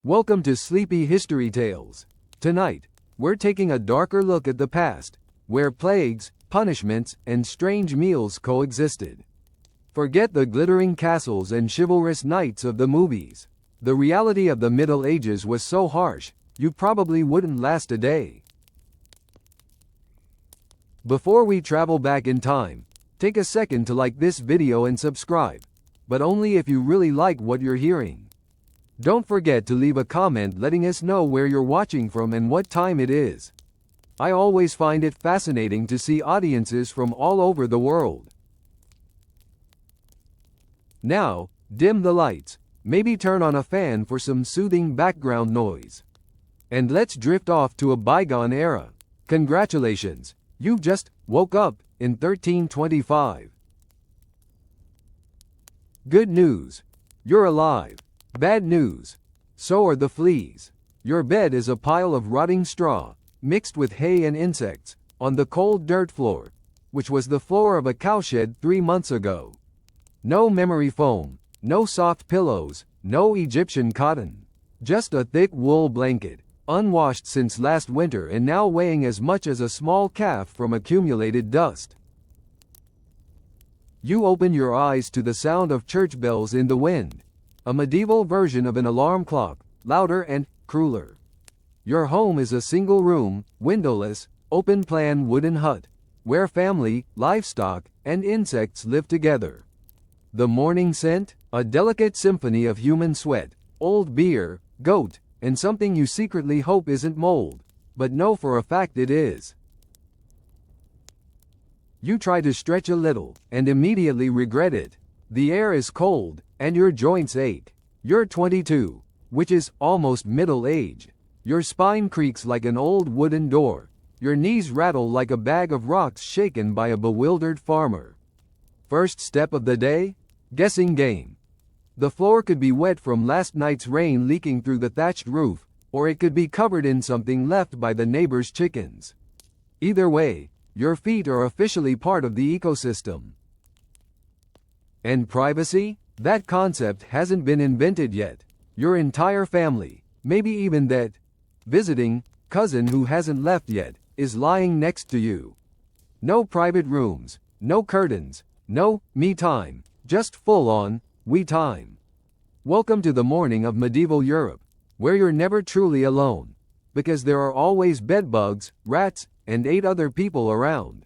Welcome to Sleepy History Tales. Tonight, we're taking a darker look at the past, where plagues, punishments, and strange meals coexisted. Forget the glittering castles and chivalrous knights of the movies. The reality of the Middle Ages was so harsh, you probably wouldn't last a day. Before we travel back in time, take a second to like this video and subscribe, but only if you really like what you're hearing. Don't forget to leave a comment letting us know where you're watching from and what time it is. I always find it fascinating to see audiences from all over the world. Now, dim the lights, maybe turn on a fan for some soothing background noise. And let's drift off to a bygone era. Congratulations, you've just woke up in 1325. Good news, you're alive. Bad news, so are the fleas. Your bed is a pile of rotting straw, mixed with hay and insects, on the cold dirt floor, which was the floor of a cowshed 3 months ago. No memory foam, no soft pillows, no Egyptian cotton. Just a thick wool blanket, unwashed since last winter and now weighing as much as a small calf from accumulated dust. You open your eyes to the sound of church bells in the wind. A medieval version of an alarm clock, louder and crueler. Your home is a single-room, windowless, open-plan wooden hut, where family, livestock, and insects live together. The morning scent? A delicate symphony of human sweat, old beer, goat, and something you secretly hope isn't mold, but know for a fact it is. You try to stretch a little, and immediately regret it. The air is cold, and your joints ache. You're 22, which is almost middle age. Your spine creaks like an old wooden door. Your knees rattle like a bag of rocks shaken by a bewildered farmer. First step of the day? Guessing game. The floor could be wet from last night's rain leaking through the thatched roof, or it could be covered in something left by the neighbor's chickens. Either way, your feet are officially part of the ecosystem. And privacy? That concept hasn't been invented yet. Your entire family, maybe even that visiting cousin who hasn't left yet, is lying next to you. No private rooms, no curtains, no me time, just full-on we time. Welcome to the morning of medieval Europe, where you're never truly alone, because there are always bedbugs, rats, and 8 other people around.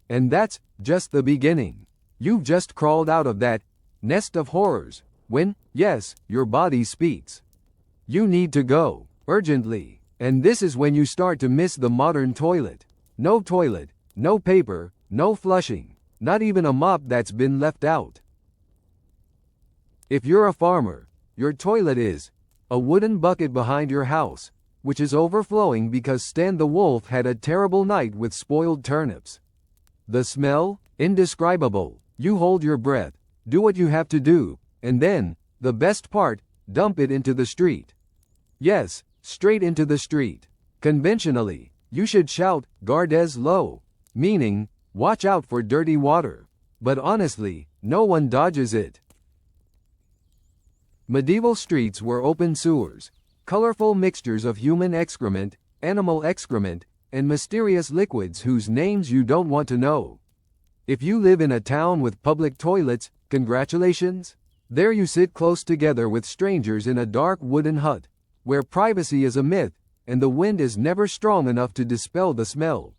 And that's just the beginning. You've just crawled out of that nest of horrors when, yes, your body speaks. You need to go, urgently. And this is when you start to miss the modern toilet. No toilet, no paper, no flushing, not even a mop that's been left out. If you're a farmer, your toilet is a wooden bucket behind your house, which is overflowing because Stan the Wolf had a terrible night with spoiled turnips. The smell? Indescribable. You hold your breath, do what you have to do, and then, the best part, dump it into the street. Yes, straight into the street. Conventionally, you should shout, "Gardez low," meaning, watch out for dirty water. But honestly, no one dodges it. Medieval streets were open sewers, colorful mixtures of human excrement, animal excrement, and mysterious liquids whose names you don't want to know. If you live in a town with public toilets, congratulations! There you sit close together with strangers in a dark wooden hut, where privacy is a myth, and the wind is never strong enough to dispel the smell.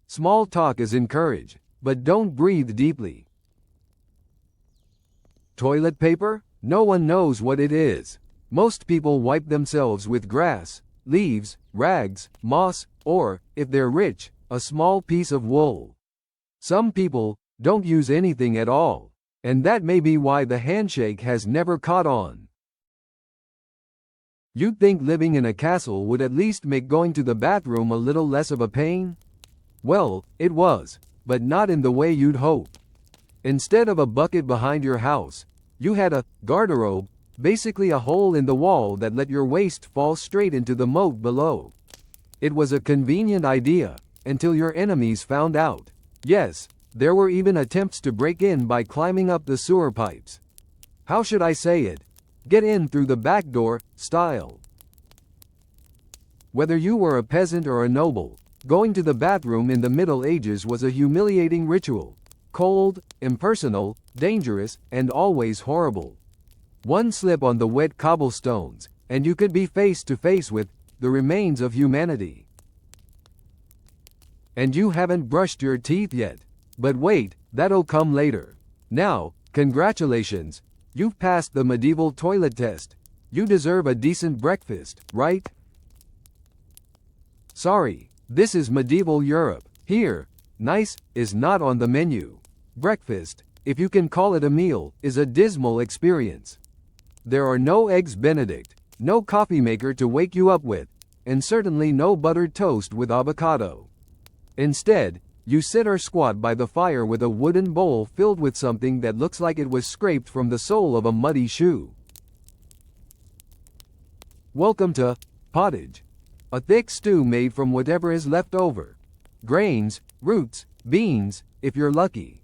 Small talk is encouraged, but don't breathe deeply. Toilet paper? No one knows what it is. Most people wipe themselves with grass, leaves, rags, moss, or, if they're rich, a small piece of wool. Some people don't use anything at all, and that may be why the handshake has never caught on. You'd think living in a castle would at least make going to the bathroom a little less of a pain? Well, it was, but not in the way you'd hope. Instead of a bucket behind your house, you had a garderobe, basically a hole in the wall that let your waist fall straight into the moat below. It was a convenient idea, until your enemies found out. Yes, there were even attempts to break in by climbing up the sewer pipes. How should I say it? Get in through the back door, style. Whether you were a peasant or a noble, going to the bathroom in the Middle Ages was a humiliating ritual. Cold, impersonal, dangerous, and always horrible. One slip on the wet cobblestones, and you could be face to face with the remains of humanity. And you haven't brushed your teeth yet. But wait, that'll come later. Now, congratulations, you've passed the medieval toilet test. You deserve a decent breakfast, right? Sorry, this is medieval Europe. Here, nice is not on the menu. Breakfast, if you can call it a meal, is a dismal experience. There are no eggs Benedict, no coffee maker to wake you up with, and certainly no buttered toast with avocado. Instead, you sit or squat by the fire with a wooden bowl filled with something that looks like it was scraped from the sole of a muddy shoe. Welcome to pottage, a thick stew made from whatever is left over. Grains, roots, beans, if you're lucky.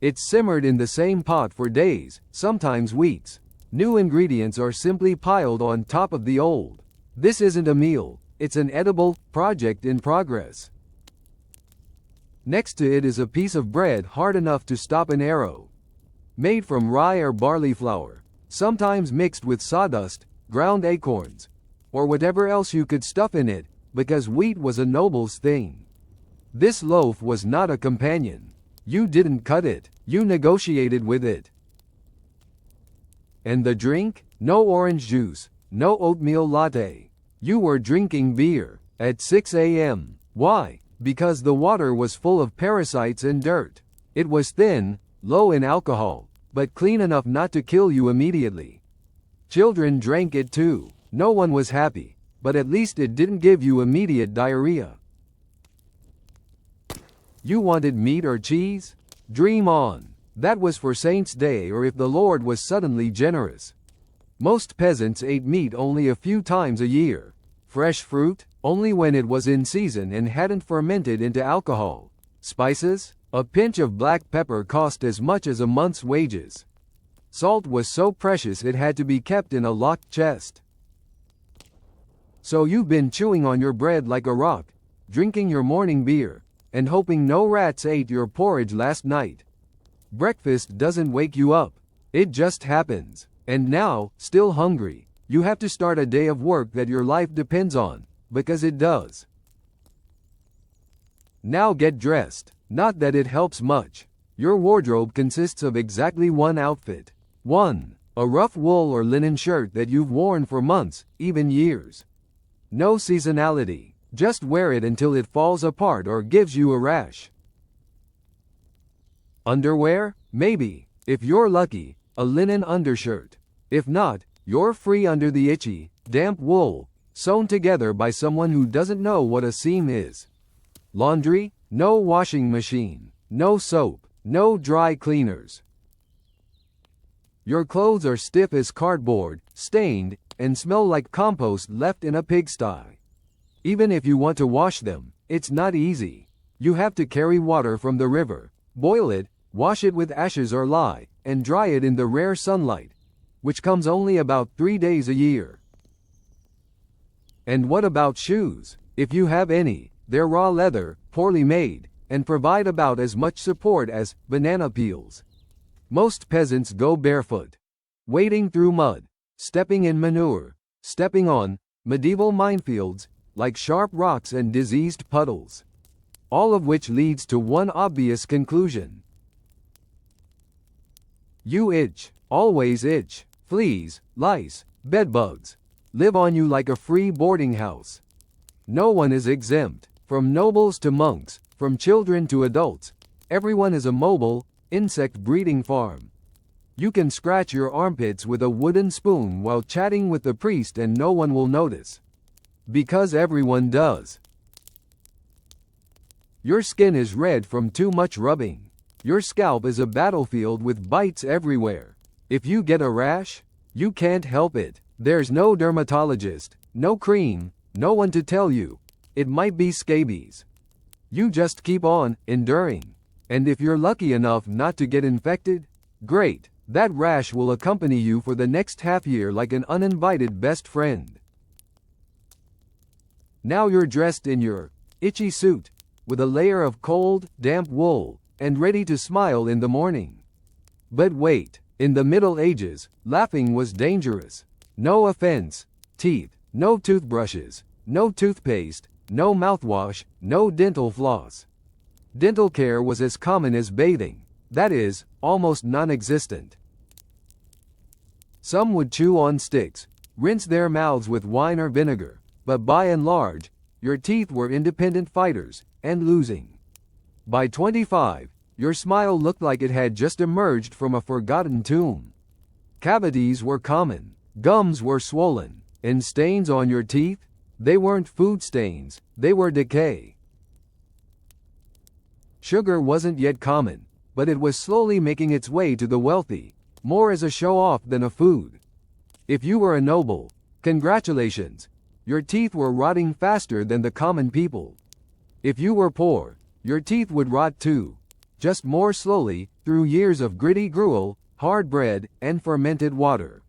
It's simmered in the same pot for days, sometimes weeks. New ingredients are simply piled on top of the old. This isn't a meal, it's an edible project in progress. Next to it is a piece of bread hard enough to stop an arrow. Made from rye or barley flour, sometimes mixed with sawdust, ground acorns, or whatever else you could stuff in it, because wheat was a noble's thing. This loaf was not a companion. You didn't cut it, you negotiated with it. And the drink? No orange juice, no oatmeal latte. You were drinking beer at 6 a.m. Why? Because the water was full of parasites and dirt. It was thin, low in alcohol, but clean enough not to kill you immediately. Children drank it too. No one was happy, but at least it didn't give you immediate diarrhea. You wanted meat or cheese? Dream on. That was for Saint's Day or if the Lord was suddenly generous. Most peasants ate meat only a few times a year. Fresh fruit? Only when it was in season and hadn't fermented into alcohol. Spices? A pinch of black pepper cost as much as a month's wages. Salt was so precious it had to be kept in a locked chest. So you've been chewing on your bread like a rock, drinking your morning beer, and hoping no rats ate your porridge last night. Breakfast doesn't wake you up. It just happens. And now, still hungry, you have to start a day of work that your life depends on, because it does. Now get dressed. Not that it helps much. Your wardrobe consists of exactly one outfit. 1. A rough wool or linen shirt that you've worn for months, even years. No seasonality. Just wear it until it falls apart or gives you a rash. Underwear? Maybe, if you're lucky, a linen undershirt. If not, you're free under the itchy, damp wool, sewn together by someone who doesn't know what a seam is. Laundry? No washing machine. No soap. No dry cleaners. Your clothes are stiff as cardboard, stained, and smell like compost left in a pigsty. Even if you want to wash them, it's not easy. You have to carry water from the river, boil it, wash it with ashes or lye, and dry it in the rare sunlight, which comes only about 3 days a year. And what about shoes? If you have any, they're raw leather, poorly made, and provide about as much support as banana peels. Most peasants go barefoot, wading through mud, stepping in manure, stepping on medieval minefields, like sharp rocks and diseased puddles. All of which leads to one obvious conclusion. You itch, always itch. Fleas, lice, bedbugs live on you like a free boarding house. No one is exempt, from nobles to monks, from children to adults. Everyone is a mobile, insect-breeding farm. You can scratch your armpits with a wooden spoon while chatting with the priest and no one will notice. Because everyone does. Your skin is red from too much rubbing. Your scalp is a battlefield with bites everywhere. If you get a rash, you can't help it. There's no dermatologist, no cream, no one to tell you. It might be scabies. You just keep on enduring. And if you're lucky enough not to get infected, great. That rash will accompany you for the next half year like an uninvited best friend. Now you're dressed in your itchy suit, with a layer of cold, damp wool, and ready to smile in the morning. But wait, in the Middle Ages, laughing was dangerous. No offense, teeth, no toothbrushes, no toothpaste, no mouthwash, no dental floss. Dental care was as common as bathing, that is, almost non-existent. Some would chew on sticks, rinse their mouths with wine or vinegar, but by and large, your teeth were independent fighters, and losing. By 25, your smile looked like it had just emerged from a forgotten tomb. Cavities were common, gums were swollen, and stains on your teeth, they weren't food stains, they were decay. Sugar wasn't yet common, but it was slowly making its way to the wealthy, more as a show-off than a food. If you were a noble, congratulations, your teeth were rotting faster than the common people. If you were poor, your teeth would rot too, just more slowly, through years of gritty gruel, hard bread, and fermented water.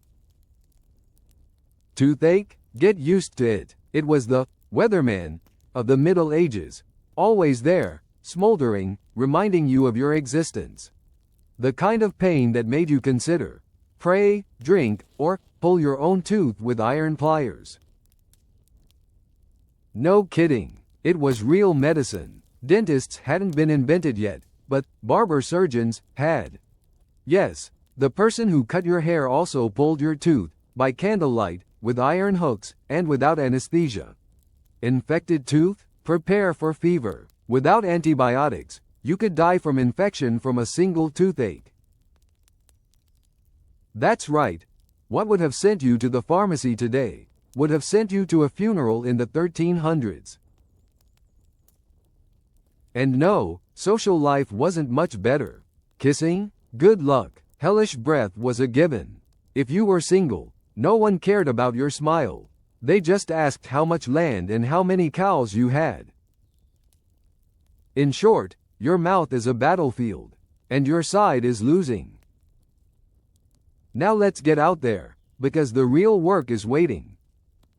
Toothache? Get used to it. It was the weatherman of the Middle Ages, always there, smoldering, reminding you of your existence. The kind of pain that made you consider, pray, drink, or pull your own tooth with iron pliers. No kidding. It was real medicine. Dentists hadn't been invented yet, but barber surgeons had. Yes, the person who cut your hair also pulled your tooth, by candlelight, with iron hooks, and without anesthesia. Infected tooth? Prepare for fever. Without antibiotics, you could die from infection from a single toothache. That's right. What would have sent you to the pharmacy today would have sent you to a funeral in the 1300s. And no, social life wasn't much better. Kissing? Good luck. Hellish breath was a given. If you were single, no one cared about your smile. They just asked how much land and how many cows you had. In short, your mouth is a battlefield, and your side is losing. Now let's get out there, because the real work is waiting.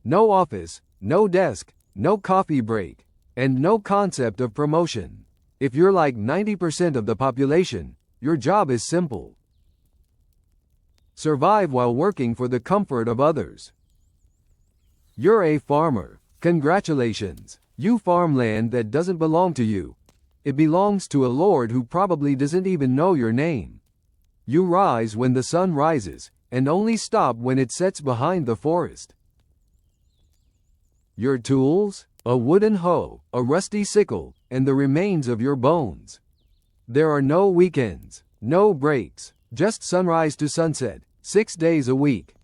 No office, no desk, no coffee break, and no concept of promotion. If you're like 90% of the population, your job is simple. Survive while working for the comfort of others. You're a farmer. Congratulations. You farm land that doesn't belong to you. It belongs to a lord who probably doesn't even know your name. You rise when the sun rises, and only stop when it sets behind the forest. Your tools? A wooden hoe, a rusty sickle, and the remains of your bones. There are no weekends, no breaks, just sunrise to sunset, 6 days a week.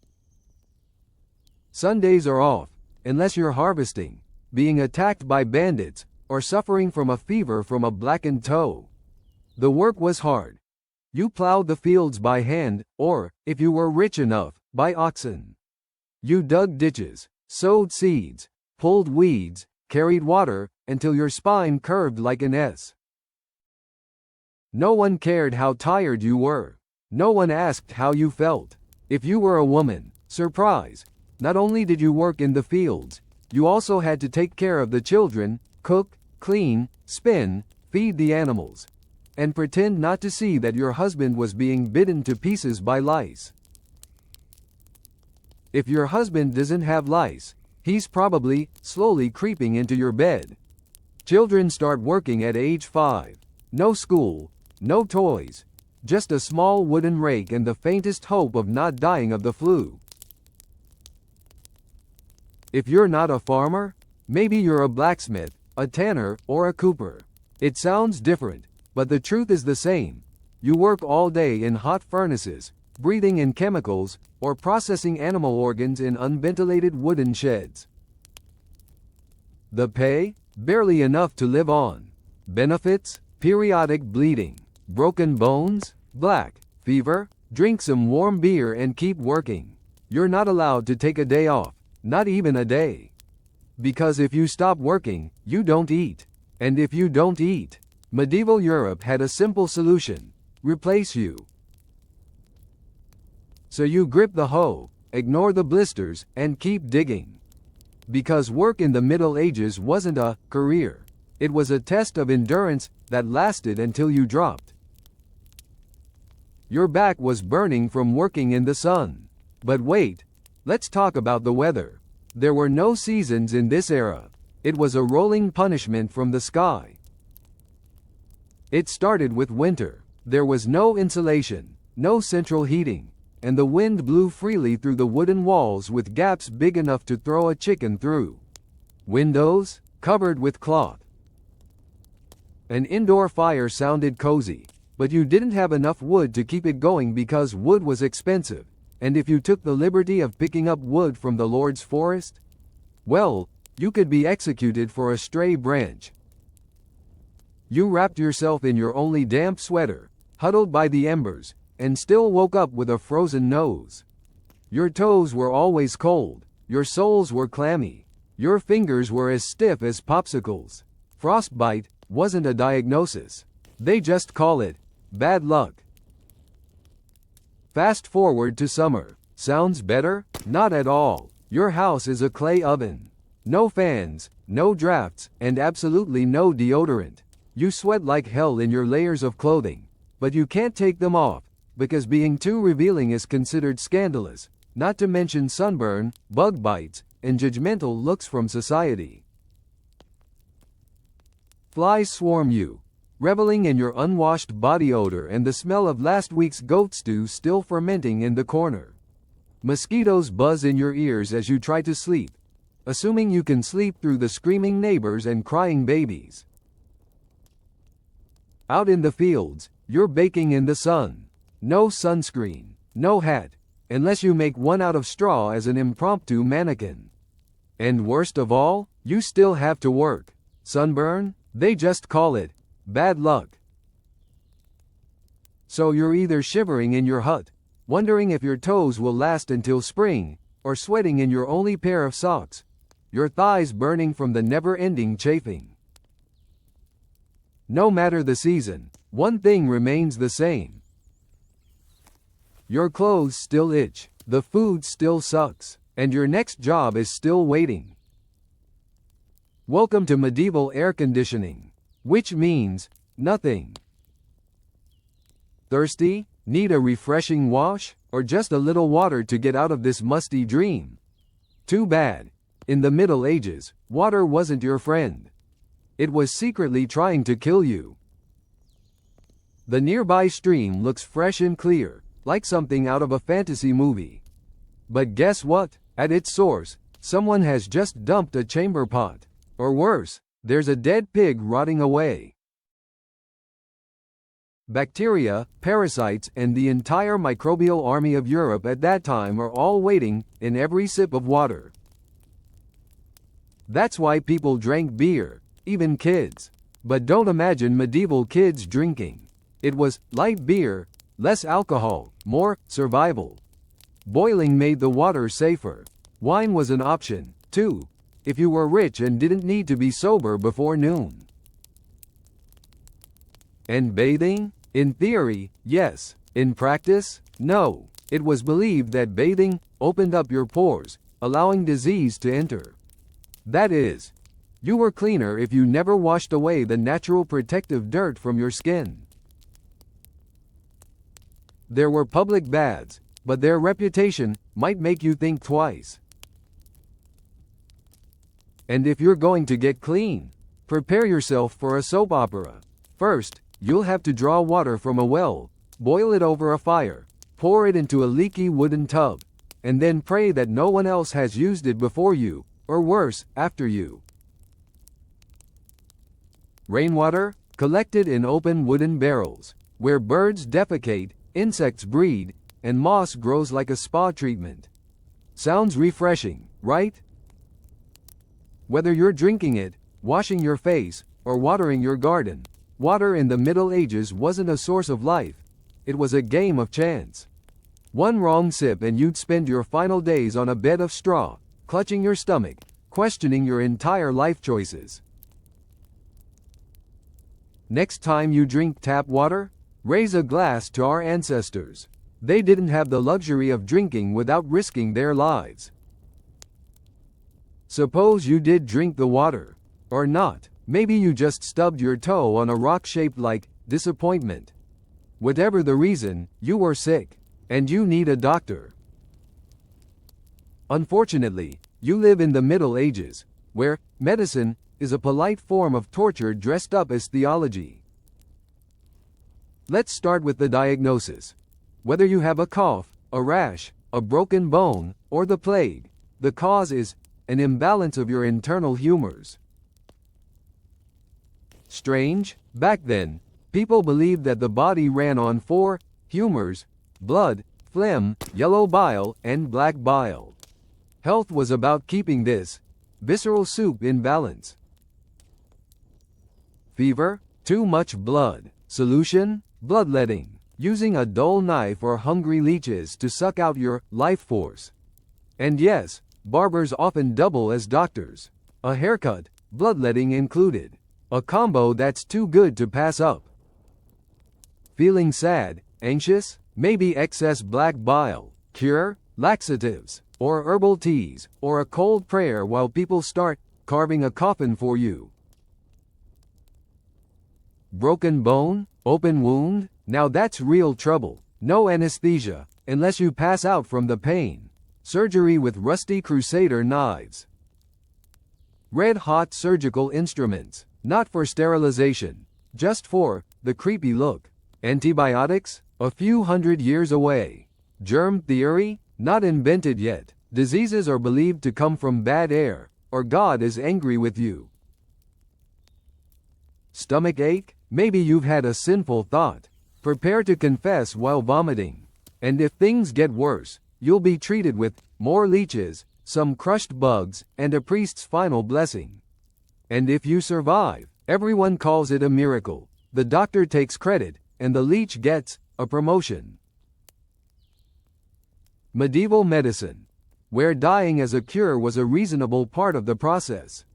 Sundays are off, unless you're harvesting, being attacked by bandits, or suffering from a fever from a blackened toe. The work was hard. You plowed the fields by hand, or, if you were rich enough, by oxen. You dug ditches, sowed seeds, pulled weeds, carried water, until your spine curved like an S. No one cared how tired you were. No one asked how you felt. If you were a woman, surprise, not only did you work in the fields, you also had to take care of the children, cook, clean, spin, feed the animals, and pretend not to see that your husband was being bitten to pieces by lice. If your husband doesn't have lice, he's probably slowly creeping into your bed. Children start working at age 5. No school, no toys, just a small wooden rake and the faintest hope of not dying of the flu. If you're not a farmer, maybe you're a blacksmith, a tanner, or a cooper. It sounds different, but the truth is the same. You work all day in hot furnaces, breathing in chemicals, or processing animal organs in unventilated wooden sheds. The pay? Barely enough to live on. Benefits? Periodic bleeding. Broken bones? Black fever? Drink some warm beer and keep working. You're not allowed to take a day off, not even a day. Because if you stop working, you don't eat. And if you don't eat, medieval Europe had a simple solution: replace you. So you grip the hoe, ignore the blisters, and keep digging. Because work in the Middle Ages wasn't a career. It was a test of endurance that lasted until you dropped. Your back was burning from working in the sun. But wait, let's talk about the weather. There were no seasons in this era. It was a rolling punishment from the sky. It started with winter. There was no insulation, no central heating, and the wind blew freely through the wooden walls with gaps big enough to throw a chicken through. Windows, covered with cloth. An indoor fire sounded cozy, but you didn't have enough wood to keep it going because wood was expensive, and if you took the liberty of picking up wood from the Lord's forest, well, you could be executed for a stray branch. You wrapped yourself in your only damp sweater, huddled by the embers, and still woke up with a frozen nose. Your toes were always cold, your soles were clammy, your fingers were as stiff as popsicles. Frostbite wasn't a diagnosis. They just call it bad luck. Fast forward to summer. Sounds better? Not at all. Your house is a clay oven. No fans, no drafts, and absolutely no deodorant. You sweat like hell in your layers of clothing, but you can't take them off, because being too revealing is considered scandalous, not to mention sunburn, bug bites, and judgmental looks from society. Flies swarm you, reveling in your unwashed body odor and the smell of last week's goat stew still fermenting in the corner. Mosquitoes buzz in your ears as you try to sleep, assuming you can sleep through the screaming neighbors and crying babies. Out in the fields, you're baking in the sun. No sunscreen, no hat, unless you make one out of straw as an impromptu mannequin. And worst of all, you still have to work. Sunburn? They just call it bad luck. So you're either shivering in your hut, wondering if your toes will last until spring, or sweating in your only pair of socks, your thighs burning from the never-ending chafing. No matter the season, one thing remains the same. Your clothes still itch, the food still sucks, and your next job is still waiting. Welcome to medieval air conditioning, which means nothing. Thirsty? Need a refreshing wash? Or just a little water to get out of this musty dream? Too bad. In the Middle Ages, water wasn't your friend. It was secretly trying to kill you. The nearby stream looks fresh and clear, like something out of a fantasy movie. But guess what? At its source, someone has just dumped a chamber pot. Or worse, there's a dead pig rotting away. Bacteria, parasites, and the entire microbial army of Europe at that time are all waiting in every sip of water. That's why people drank beer, even kids. But don't imagine medieval kids drinking. It was light beer, less alcohol, more survival. Boiling made the water safer. Wine was an option, too, if you were rich and didn't need to be sober before noon. And bathing? In theory, yes. In practice, no. It was believed that bathing opened up your pores, allowing disease to enter. That is, you were cleaner if you never washed away the natural protective dirt from your skin. There were public baths, but their reputation might make you think twice. And if you're going to get clean, prepare yourself for a soap opera. First, you'll have to draw water from a well, boil it over a fire, pour it into a leaky wooden tub, and then pray that no one else has used it before you, or worse, after you. Rainwater, collected in open wooden barrels, where birds defecate, insects breed, and moss grows like a spa treatment. Sounds refreshing, right? Whether you're drinking it, washing your face, or watering your garden, water in the Middle Ages wasn't a source of life. It was a game of chance. One wrong sip and you'd spend your final days on a bed of straw, clutching your stomach, questioning your entire life choices. Next time you drink tap water, raise a glass to our ancestors. They didn't have the luxury of drinking without risking their lives. Suppose you did drink the water. Or not. Maybe you just stubbed your toe on a rock shaped like disappointment. Whatever the reason, you were sick. And you need a doctor. Unfortunately, you live in the Middle Ages, where medicine is a polite form of torture dressed up as theology. Let's start with the diagnosis. Whether you have a cough, a rash, a broken bone, or the plague, the cause is an imbalance of your internal humors. Strange, back then, people believed that the body ran on 4 humors: blood, phlegm, yellow bile, and black bile. Health was about keeping this visceral soup in balance. Fever, too much blood. Solution, bloodletting, using a dull knife or hungry leeches to suck out your life force. And yes, barbers often double as doctors. A haircut, bloodletting included. A combo that's too good to pass up. Feeling sad, anxious, maybe excess black bile. Cure, laxatives, or herbal teas, or a cold prayer while people start carving a coffin for you. Broken bone, open wound, now that's real trouble. No anesthesia, unless you pass out from the pain. Surgery with rusty crusader knives. Red-hot surgical instruments, not for sterilization, just for the creepy look. Antibiotics, a few hundred years away. Germ theory, not invented yet. Diseases are believed to come from bad air, or God is angry with you. Stomach ache, maybe you've had a sinful thought. Prepare to confess while vomiting. And if things get worse, you'll be treated with more leeches, some crushed bugs, and a priest's final blessing. And if you survive, everyone calls it a miracle. The doctor takes credit, and the leech gets a promotion. Medieval medicine, where dying as a cure was a reasonable part of the process.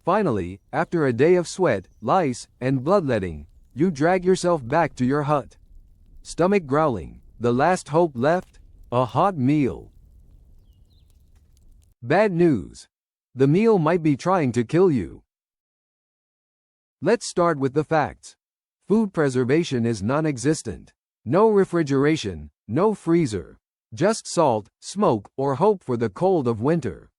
Finally, after a day of sweat, lice, and bloodletting, you drag yourself back to your hut. Stomach growling, the last hope left, a hot meal. Bad news. The meal might be trying to kill you. Let's start with the facts. Food preservation is non-existent. No refrigeration, no freezer. Just salt, smoke, or hope for the cold of winter.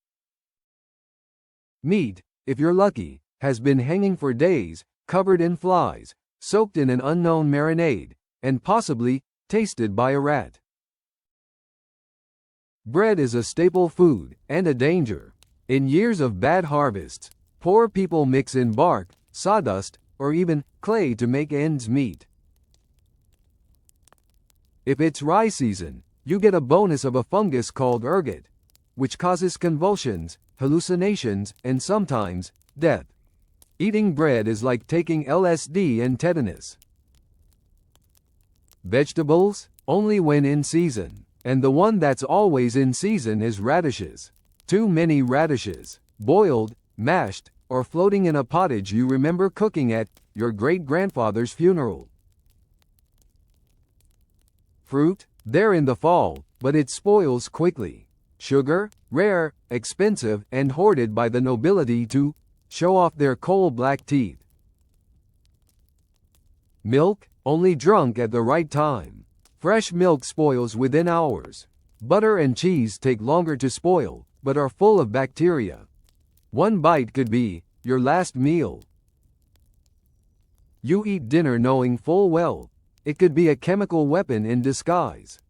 Meat, if you're lucky, has been hanging for days, covered in flies, soaked in an unknown marinade, and possibly tasted by a rat. Bread is a staple food, and a danger. In years of bad harvests, poor people mix in bark, sawdust, or even clay to make ends meet. If it's rye season, you get a bonus of a fungus called ergot, which causes convulsions, hallucinations, and sometimes death. Eating bread is like taking LSD and tetanus. Vegetables, only when in season. And the one that's always in season is radishes. Too many radishes, boiled, mashed, or floating in a pottage you remember cooking at your great-grandfather's funeral. Fruit, they're in the fall, but it spoils quickly. Sugar, rare, expensive, and hoarded by the nobility to show off their coal-black teeth. Milk, only drunk at the right time. Fresh milk spoils within hours. Butter and cheese take longer to spoil, but are full of bacteria. One bite could be your last meal. You eat dinner knowing full well it could be a chemical weapon in disguise.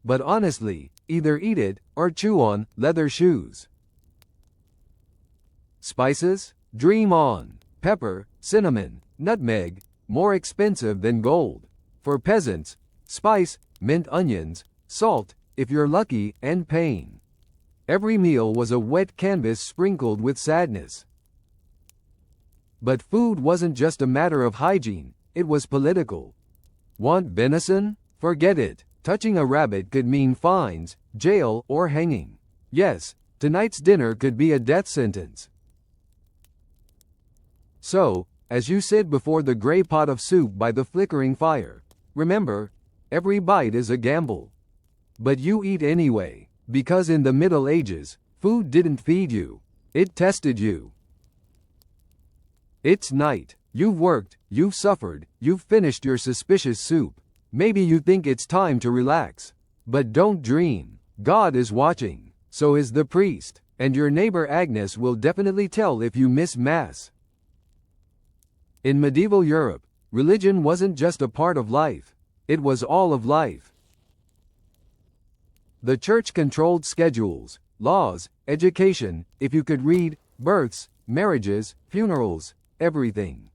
But honestly, either eat it or chew on leather shoes. Spices, dream on. Pepper, cinnamon, nutmeg, more expensive than gold. For peasants, spice, mint onions, salt, if you're lucky, and pain. Every meal was a wet canvas sprinkled with sadness. But food wasn't just a matter of hygiene, it was political. Want venison? Forget it. Touching a rabbit could mean fines, jail, or hanging. Yes, tonight's dinner could be a death sentence. So, as you sit before the gray pot of soup by the flickering fire, remember, Every bite is a gamble. But you eat anyway, because in the Middle Ages, food didn't feed you. It tested you. It's night. You've worked, you've suffered, you've finished your suspicious soup. Maybe you think it's time to relax. But don't dream. God is watching. So is the priest. And your neighbor Agnes will definitely tell if you miss Mass. In medieval Europe, religion wasn't just a part of life. It was all of life. The church controlled schedules, laws, education, if you could read, births, marriages, funerals, everything.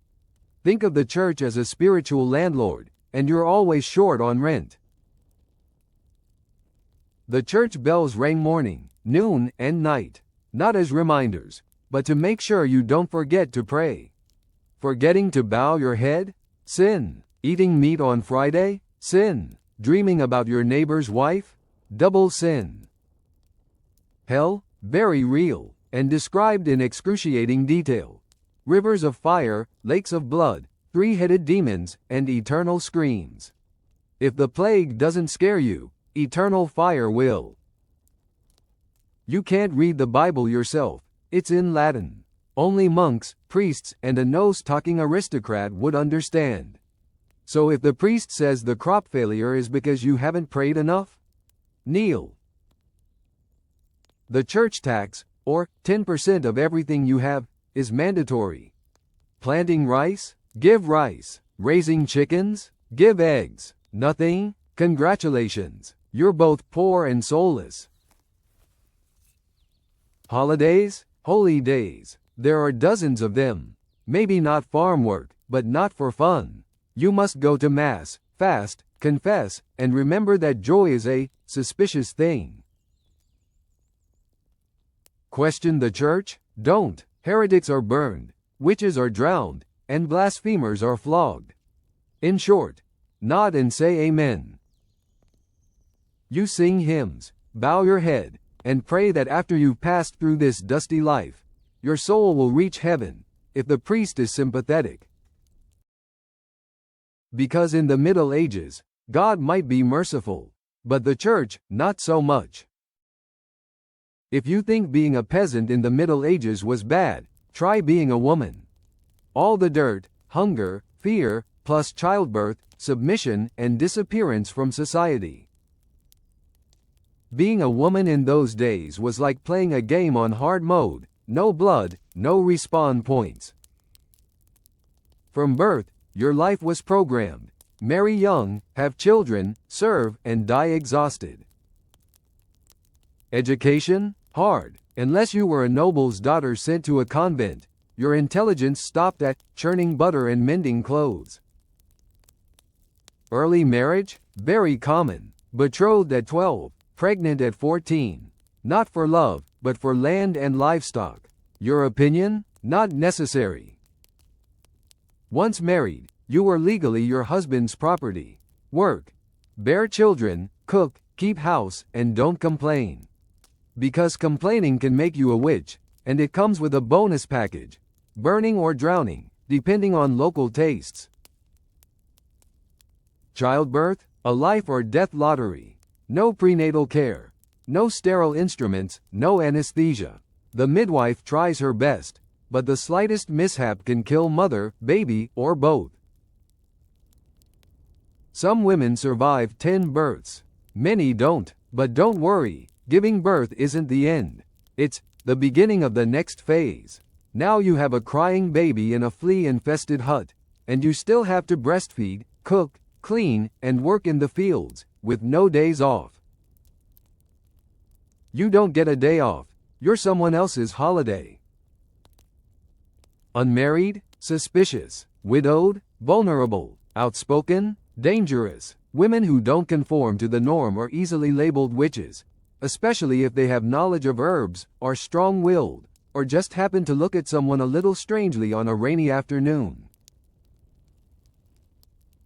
Think of the church as a spiritual landlord, and you're always short on rent. The church bells rang morning, noon, and night, not as reminders, but to make sure you don't forget to pray. Forgetting to bow your head? Sin. Eating meat on Friday? Sin. Dreaming about your neighbor's wife? Double sin. Hell? Very real, and described in excruciating detail. Rivers of fire, lakes of blood, three-headed demons, and eternal screams. If the plague doesn't scare you, eternal fire will. You can't read the Bible yourself. It's in Latin. Only monks, priests, and a nose-talking aristocrat would understand. So if the priest says the crop failure is because you haven't prayed enough, kneel. The church tax, or 10% of everything you have, is mandatory. Planting rice? Give rice. Raising chickens? Give eggs. Nothing? Congratulations. You're both poor and soulless. Holidays? Holy days. There are dozens of them. Maybe not farm work, but not for fun. You must go to Mass, fast, confess, and remember that joy is a suspicious thing. Question the church? Don't. Heretics are burned, witches are drowned, and blasphemers are flogged. In short, nod and say amen. You sing hymns, bow your head, and pray that after you've passed through this dusty life, your soul will reach heaven, if the priest is sympathetic. Because in the Middle Ages, God might be merciful, but the church, not so much. If you think being a peasant in the Middle Ages was bad, try being a woman. All the dirt, hunger, fear, plus childbirth, submission, and disappearance from society. Being a woman in those days was like playing a game on hard mode, no blood, no respawn points. From birth, your life was programmed. Marry young, have children, serve, and die exhausted. Education? Hard. Unless you were a noble's daughter sent to a convent, your intelligence stopped at churning butter and mending clothes. Early marriage? Very common. Betrothed at 12, pregnant at 14. Not for love, but for land and livestock. Your opinion? Not necessary. Once married, you were legally your husband's property. Work, bear children, cook, keep house, and don't complain. Because complaining can make you a witch, and it comes with a bonus package. Burning or drowning, depending on local tastes. Childbirth? A life or death lottery. No prenatal care. No sterile instruments, no anesthesia. The midwife tries her best, but the slightest mishap can kill mother, baby, or both. Some women survive 10 births. Many don't, but don't worry. Giving birth isn't the end. It's the beginning of the next phase. Now you have a crying baby in a flea-infested hut, and you still have to breastfeed, cook, clean, and work in the fields, with no days off. You don't get a day off. You're someone else's holiday. Unmarried? Suspicious. Widowed? Vulnerable. Outspoken? Dangerous. Women who don't conform to the norm are easily labeled witches, especially if they have knowledge of herbs, are strong-willed, or just happen to look at someone a little strangely on a rainy afternoon.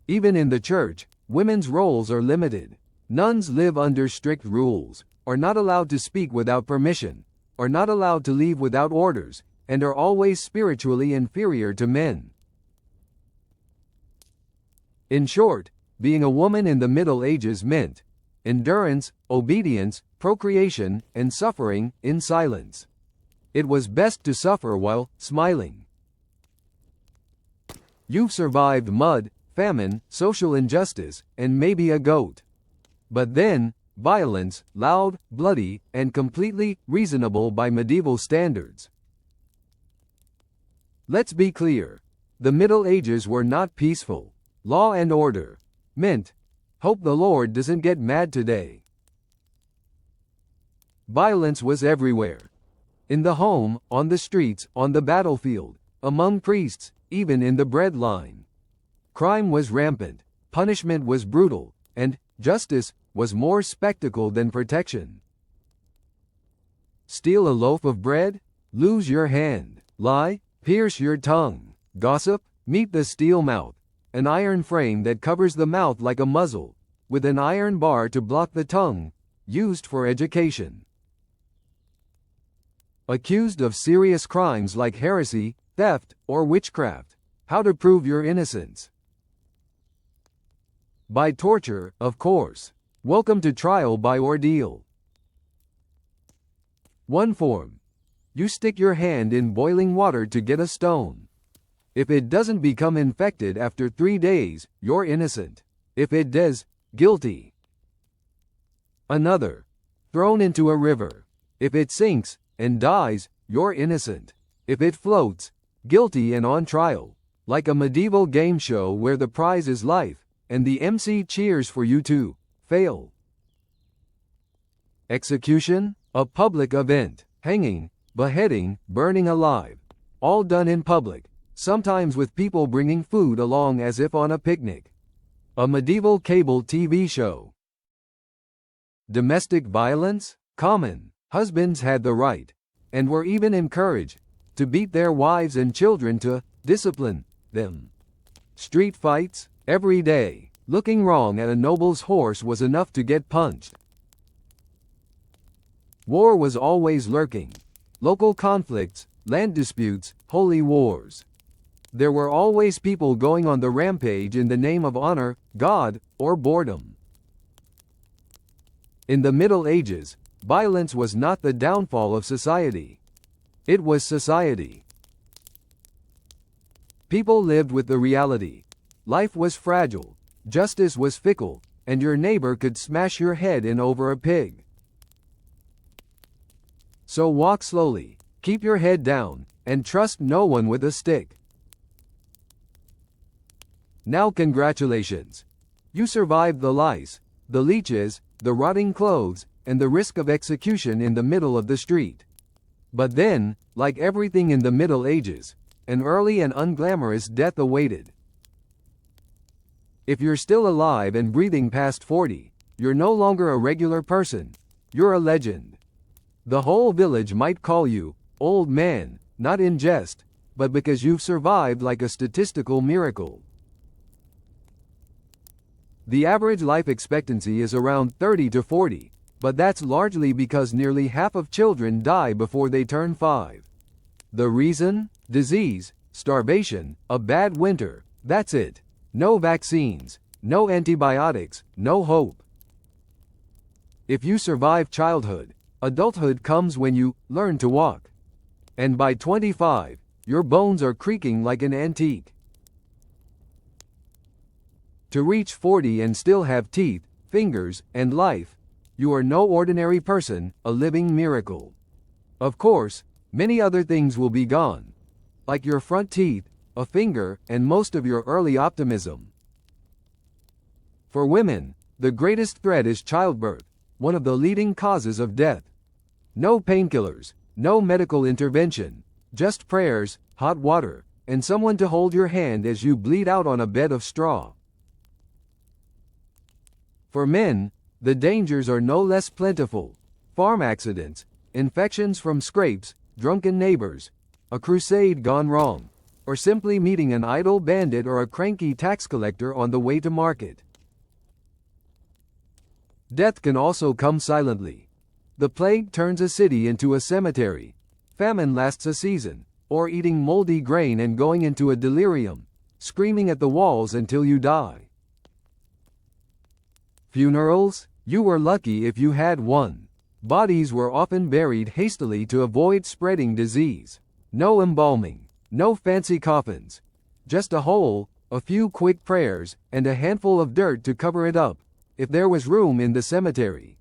Even in the church, women's roles are limited. Nuns live under strict rules, are not allowed to speak without permission, are not allowed to leave without orders, and are always spiritually inferior to men. In short, being a woman in the Middle Ages meant endurance, obedience, procreation, and suffering in silence. It was best to suffer while smiling. You've survived mud, famine, social injustice, and maybe a goat. But then, violence, loud, bloody, and completely reasonable by medieval standards. Let's be clear. The Middle Ages were not peaceful. Law and order meant, hope the Lord doesn't get mad today. Violence was everywhere. In the home, on the streets, on the battlefield, among priests, even in the bread line. Crime was rampant, punishment was brutal, and justice was more spectacle than protection. Steal a loaf of bread? Lose your hand. Lie? Pierce your tongue. Gossip? Meet the steel mouth, an iron frame that covers the mouth like a muzzle, with an iron bar to block the tongue, used for education. Accused of serious crimes like heresy, theft, or witchcraft. How to prove your innocence? By torture, of course. Welcome to trial by ordeal. One form. You stick your hand in boiling water to get a stone. If it doesn't become infected after 3 days, you're innocent. If it does, guilty. Another. Thrown into a river. If it sinks and dies, you're innocent. If it floats, guilty and on trial. Like a medieval game show where the prize is life, and the MC cheers for you to fail. Execution? A public event. Hanging, beheading, burning alive. All done in public, sometimes with people bringing food along as if on a picnic. A medieval cable TV show. Domestic violence? Common. Husbands had the right, and were even encouraged, to beat their wives and children to discipline them. Street fights? Every day. Looking wrong at a noble's horse was enough to get punched. War was always lurking. Local conflicts, land disputes, holy wars. There were always people going on the rampage in the name of honor, God, or boredom. In the Middle Ages, violence was not the downfall of society. It was society. People lived with the reality. Life was fragile, justice was fickle, and your neighbor could smash your head in over a pig. So walk slowly, keep your head down, and trust no one with a stick. Now congratulations. You survived the lice, the leeches, the rotting clothes, and the risk of execution in the middle of the street. But then, like everything in the Middle Ages, an early and unglamorous death awaited. If you're still alive and breathing past 40, you're no longer a regular person. You're a legend. The whole village might call you old man, not in jest, but because you've survived like a statistical miracle. The average life expectancy is around 30 to 40, but that's largely because nearly half of children die before they turn 5. The reason? Disease, starvation, a bad winter, that's it. No vaccines, no antibiotics, no hope. If you survive childhood, adulthood comes when you learn to walk. And by 25, your bones are creaking like an antique. To reach 40 and still have teeth, fingers, and life, you are no ordinary person, a living miracle. Of course, many other things will be gone, like your front teeth, a finger, and most of your early optimism. For women, the greatest threat is childbirth, one of the leading causes of death. No painkillers, no medical intervention, just prayers, hot water, and someone to hold your hand as you bleed out on a bed of straw. For men, the dangers are no less plentiful. Farm accidents, infections from scrapes, drunken neighbors, a crusade gone wrong, or simply meeting an idle bandit or a cranky tax collector on the way to market. Death can also come silently. The plague turns a city into a cemetery. Famine lasts a season, or eating moldy grain and going into a delirium, screaming at the walls until you die. Funerals? You were lucky if you had one. Bodies were often buried hastily to avoid spreading disease. No embalming, no fancy coffins. Just a hole, a few quick prayers, and a handful of dirt to cover it up, if there was room in the cemetery.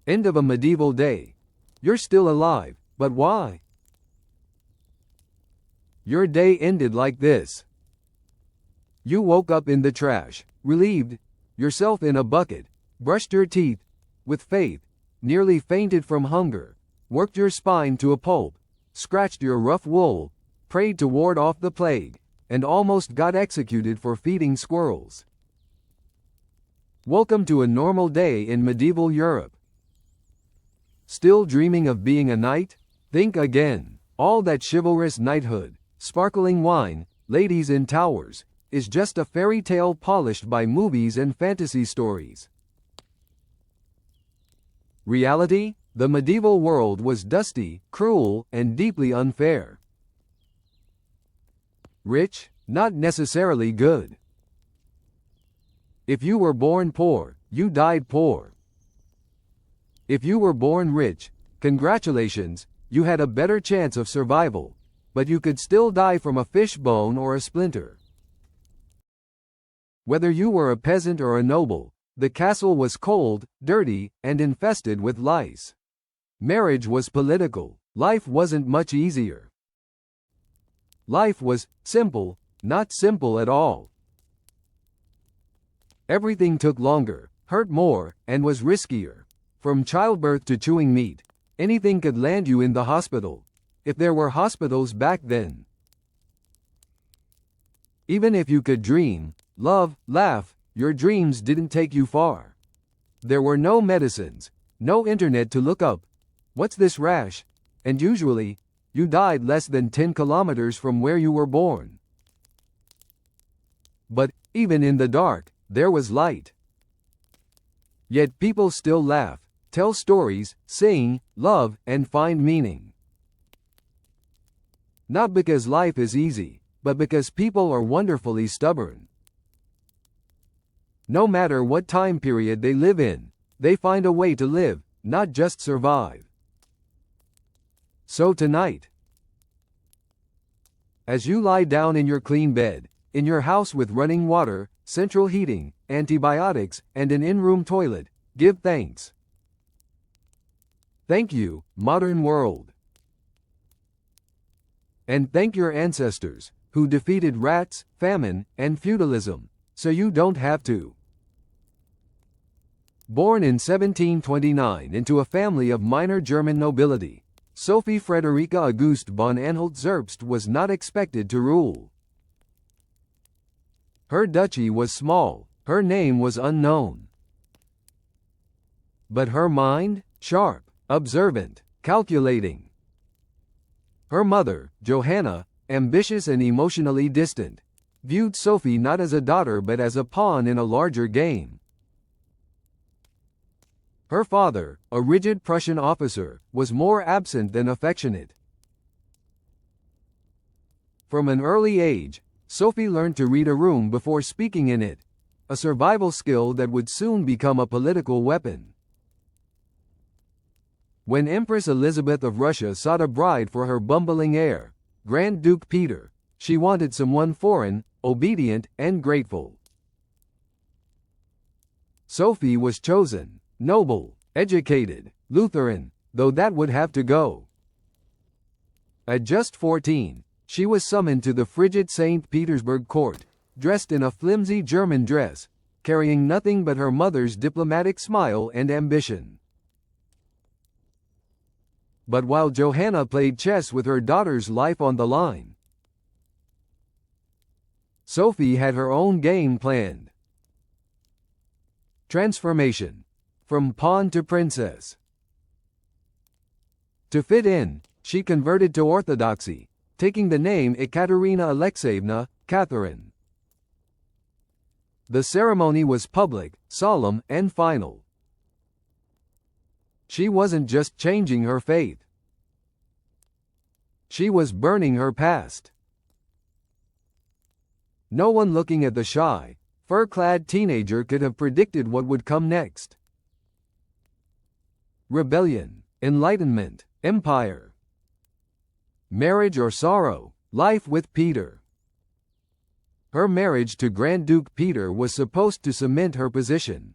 End of a medieval day. You're still alive, but why? Your day ended like this. You woke up in the trash, relieved, yourself in a bucket, brushed your teeth, with faith, nearly fainted from hunger, worked your spine to a pulp, scratched your rough wool, prayed to ward off the plague, and almost got executed for feeding squirrels. Welcome to a normal day in medieval Europe. Still dreaming of being a knight? Think again. All that chivalrous knighthood, sparkling wine, ladies in towers, is just a fairy tale polished by movies and fantasy stories. Reality? The medieval world was dusty, cruel, and deeply unfair. Rich? Not necessarily good. If you were born poor, you died poor. If you were born rich, congratulations, you had a better chance of survival, but you could still die from a fish bone or a splinter. Whether you were a peasant or a noble, the castle was cold, dirty, and infested with lice. Marriage was political. Life wasn't much easier. Life was simple, not simple at all. Everything took longer, hurt more, and was riskier. From childbirth to chewing meat, anything could land you in the hospital, if there were hospitals back then. Even if you could dream, love, laugh, your dreams didn't take you far. There were no medicines, no internet to look up, "What's this rash?" and usually, you died less than 10 kilometers from where you were born. But, even in the dark, there was light. Yet people still laugh, tell stories, sing, love, and find meaning. Not because life is easy, but because people are wonderfully stubborn. No matter what time period they live in, they find a way to live, not just survive. So tonight, as you lie down in your clean bed, in your house with running water, central heating, antibiotics, and an in-room toilet, give thanks. Thank you, modern world. And thank your ancestors, who defeated rats, famine, and feudalism, so you don't have to. Born in 1729 into a family of minor German nobility, Sophie Friederike Auguste von Anhalt-Zerbst was not expected to rule. Her duchy was small, her name was unknown. But her mind? Sharp, observant, calculating. Her mother, Johanna, ambitious and emotionally distant, viewed Sophie not as a daughter but as a pawn in a larger game. Her father, a rigid Prussian officer, was more absent than affectionate. From an early age, Sophie learned to read a room before speaking in it, a survival skill that would soon become a political weapon. When Empress Elizabeth of Russia sought a bride for her bumbling heir, Grand Duke Peter, she wanted someone foreign, obedient, and grateful. Sophie was chosen. Noble, educated, Lutheran, though that would have to go. At just 14, she was summoned to the frigid St. Petersburg court, dressed in a flimsy German dress, carrying nothing but her mother's diplomatic smile and ambition. But while Johanna played chess with her daughter's life on the line, Sophie had her own game planned. Transformation. From pawn to princess. To fit in, she converted to Orthodoxy, taking the name Ekaterina Alexeyevna, Catherine. The ceremony was public, solemn, and final. She wasn't just changing her faith. She was burning her past. No one looking at the shy, fur-clad teenager could have predicted what would come next. Rebellion, enlightenment, empire. Marriage or sorrow, life with Peter. Her marriage to Grand Duke Peter was supposed to cement her position.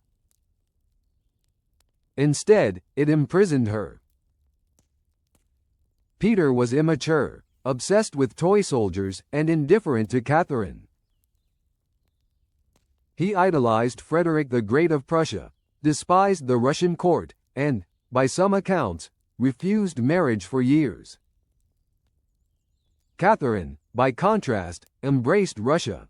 Instead, it imprisoned her. Peter was immature, obsessed with toy soldiers, and indifferent to Catherine. He idolized Frederick the Great of Prussia, despised the Russian court, and, by some accounts, refused marriage for years. Catherine, by contrast, embraced Russia.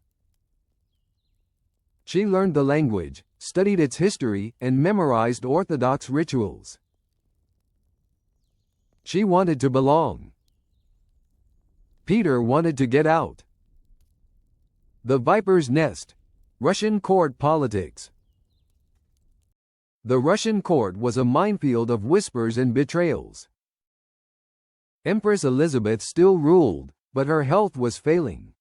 She learned the language, studied its history, and memorized Orthodox rituals. She wanted to belong. Peter wanted to get out. The Viper's Nest. Russian court politics. The Russian court was a minefield of whispers and betrayals. Empress Elizabeth still ruled, but her health was failing.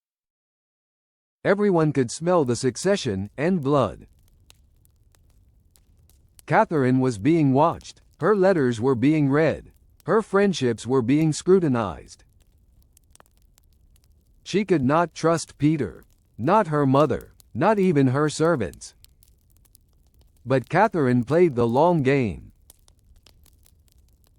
Everyone could smell the succession and blood. Catherine was being watched, her letters were being read, her friendships were being scrutinized. She could not trust Peter, not her mother, not even her servants. But Catherine played the long game.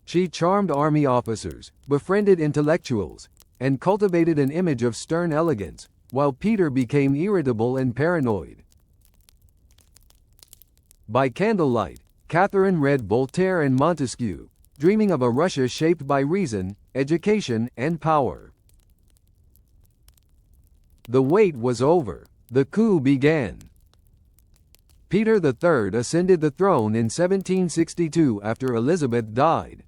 She charmed army officers, befriended intellectuals, and cultivated an image of stern elegance, while Peter became irritable and paranoid. By candlelight, Catherine read Voltaire and Montesquieu, dreaming of a Russia shaped by reason, education, and power. The wait was over. The coup began. Peter III ascended the throne in 1762 after Elizabeth died.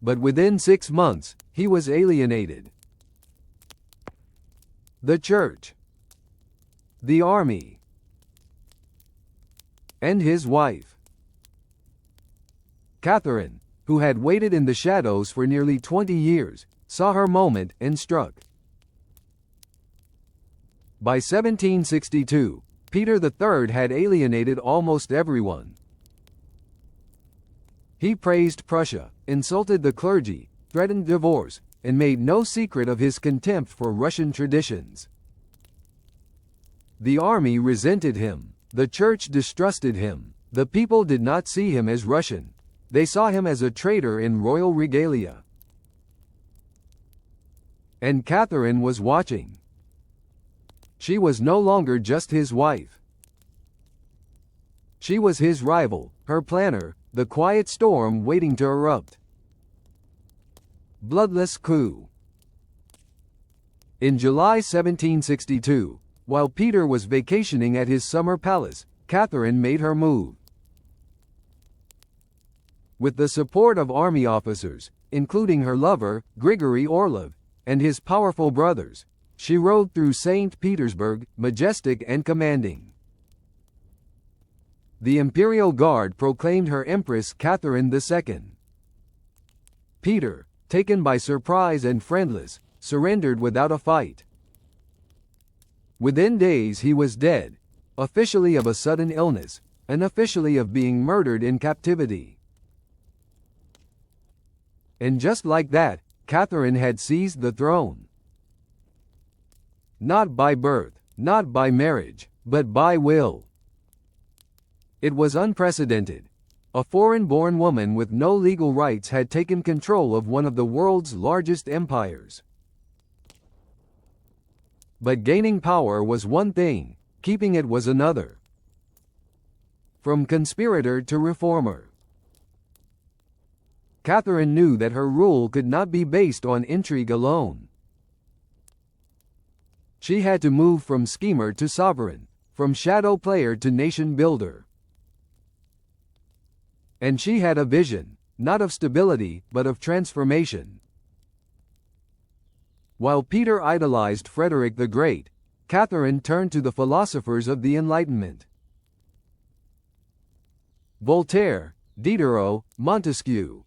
But within 6 months, he was alienated. The church, the army, and his wife. Catherine, who had waited in the shadows for nearly 20 years, saw her moment and struck. By 1762, Peter III had alienated almost everyone. He praised Prussia, insulted the clergy, threatened divorce, and made no secret of his contempt for Russian traditions. The army resented him, the church distrusted him, the people did not see him as Russian, they saw him as a traitor in royal regalia. And Catherine was watching. She was no longer just his wife. She was his rival, her planner, the quiet storm waiting to erupt. Bloodless coup. In July 1762, while Peter was vacationing at his summer palace, Catherine made her move. With the support of army officers, including her lover, Grigory Orlov, and his powerful brothers, she rode through St. Petersburg, majestic and commanding. The Imperial Guard proclaimed her Empress Catherine II. Peter, taken by surprise and friendless, surrendered without a fight. Within days he was dead, officially of a sudden illness, unofficially of being murdered in captivity. And just like that, Catherine had seized the throne. Not by birth, not by marriage, but by will. It was unprecedented. A foreign-born woman with no legal rights had taken control of one of the world's largest empires. But gaining power was one thing, keeping it was another. From conspirator to reformer, Catherine knew that her rule could not be based on intrigue alone. She had to move from schemer to sovereign, from shadow player to nation builder. And she had a vision, not of stability, but of transformation. While Peter idolized Frederick the Great, Catherine turned to the philosophers of the Enlightenment. Voltaire, Diderot, Montesquieu.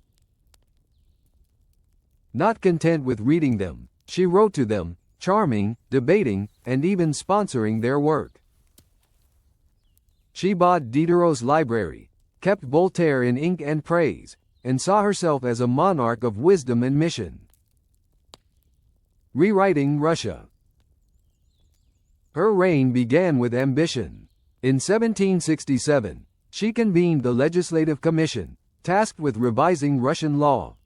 Not content with reading them, she wrote to them, charming, debating, and even sponsoring their work. She bought Diderot's library, kept Voltaire in ink and praise, and saw herself as a monarch of wisdom and mission. Rewriting Russia. Her reign began with ambition. In 1767, she convened the Legislative Commission, tasked with revising Russian law.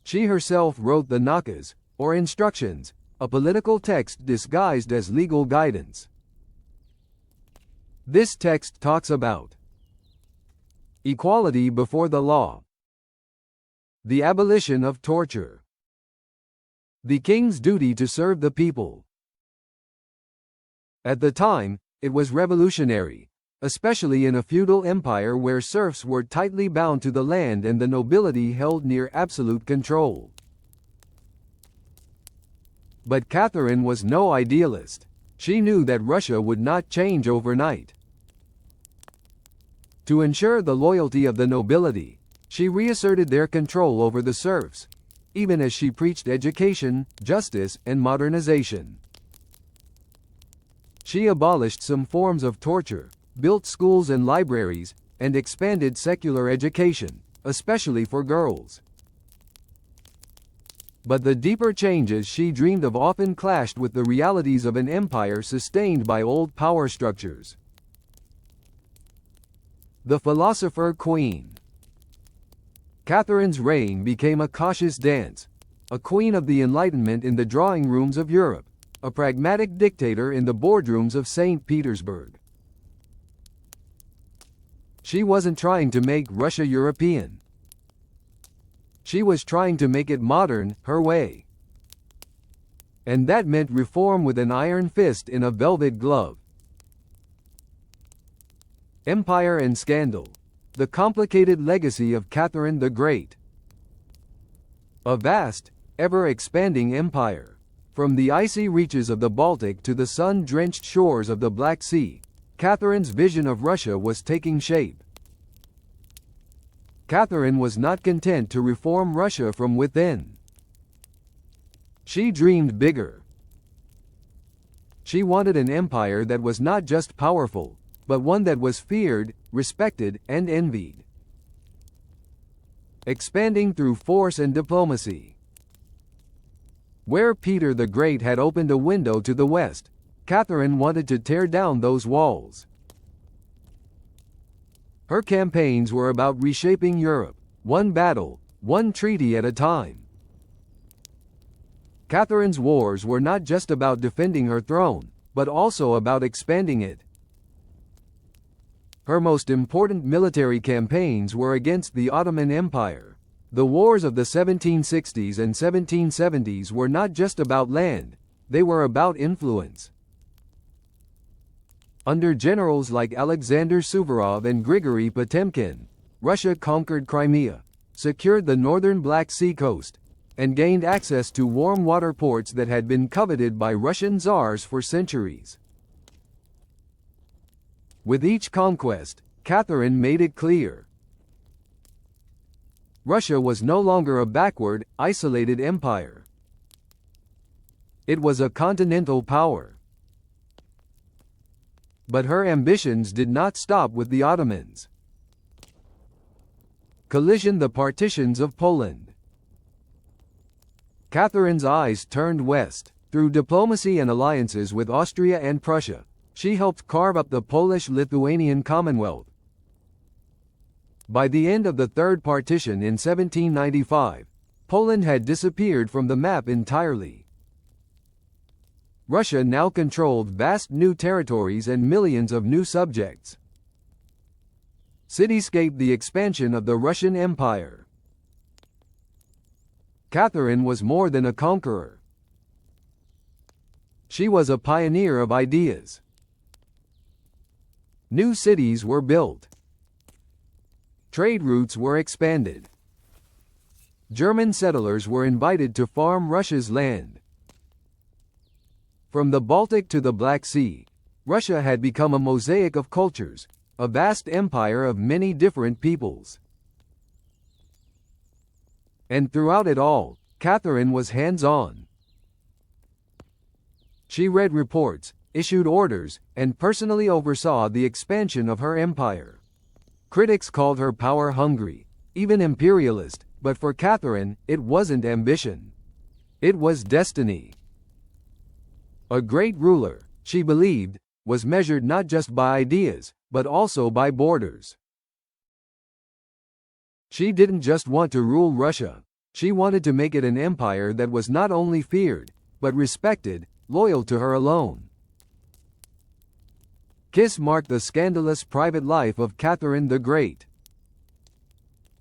She herself wrote the Nakas, or instructions, a political text disguised as legal guidance. This text talks about equality before the law, the abolition of torture, the king's duty to serve the people. At the time, it was revolutionary, especially in a feudal empire where serfs were tightly bound to the land and the nobility held near absolute control. But Catherine was no idealist. She knew that Russia would not change overnight. To ensure the loyalty of the nobility, she reasserted their control over the serfs, even as she preached education, justice, and modernization. She abolished some forms of torture, built schools and libraries, and expanded secular education, especially for girls. But the deeper changes she dreamed of often clashed with the realities of an empire sustained by old power structures. The Philosopher Queen. Catherine's reign became a cautious dance, a queen of the Enlightenment in the drawing rooms of Europe, a pragmatic dictator in the boardrooms of St. Petersburg. She wasn't trying to make Russia European. She was trying to make it modern, her way. And that meant reform with an iron fist in a velvet glove. Empire and Scandal. The complicated legacy of Catherine the Great. A vast, ever-expanding empire. From the icy reaches of the Baltic to the sun-drenched shores of the Black Sea, Catherine's vision of Russia was taking shape. Catherine was not content to reform Russia from within. She dreamed bigger. She wanted an empire that was not just powerful, but one that was feared, respected, and envied. Expanding through force and diplomacy. Where Peter the Great had opened a window to the west, Catherine wanted to tear down those walls. Her campaigns were about reshaping Europe, one battle, one treaty at a time. Catherine's wars were not just about defending her throne, but also about expanding it. Her most important military campaigns were against the Ottoman Empire. The wars of the 1760s and 1770s were not just about land, they were about influence. Under generals like Alexander Suvorov and Grigory Potemkin, Russia conquered Crimea, secured the northern Black Sea coast, and gained access to warm water ports that had been coveted by Russian czars for centuries. With each conquest, Catherine made it clear. Russia was no longer a backward, isolated empire. It was a continental power. But her ambitions did not stop with the Ottomans. Collision: the partitions of Poland. Catherine's eyes turned west. Through diplomacy and alliances with Austria and Prussia, she helped carve up the Polish-Lithuanian Commonwealth. By the end of the Third Partition in 1795, Poland had disappeared from the map entirely. Russia now controlled vast new territories and millions of new subjects. Cityscape: the expansion of the Russian Empire. Catherine was more than a conqueror. She was a pioneer of ideas. New cities were built. Trade routes were expanded. German settlers were invited to farm Russia's land. From the Baltic to the Black Sea, Russia had become a mosaic of cultures, a vast empire of many different peoples. And throughout it all, Catherine was hands-on. She read reports, issued orders, and personally oversaw the expansion of her empire. Critics called her power-hungry, even imperialist, but for Catherine, it wasn't ambition. It was destiny. A great ruler, she believed, was measured not just by ideas, but also by borders. She didn't just want to rule Russia. She wanted to make it an empire that was not only feared, but respected, loyal to her alone. Kiss marked the scandalous private life of Catherine the Great.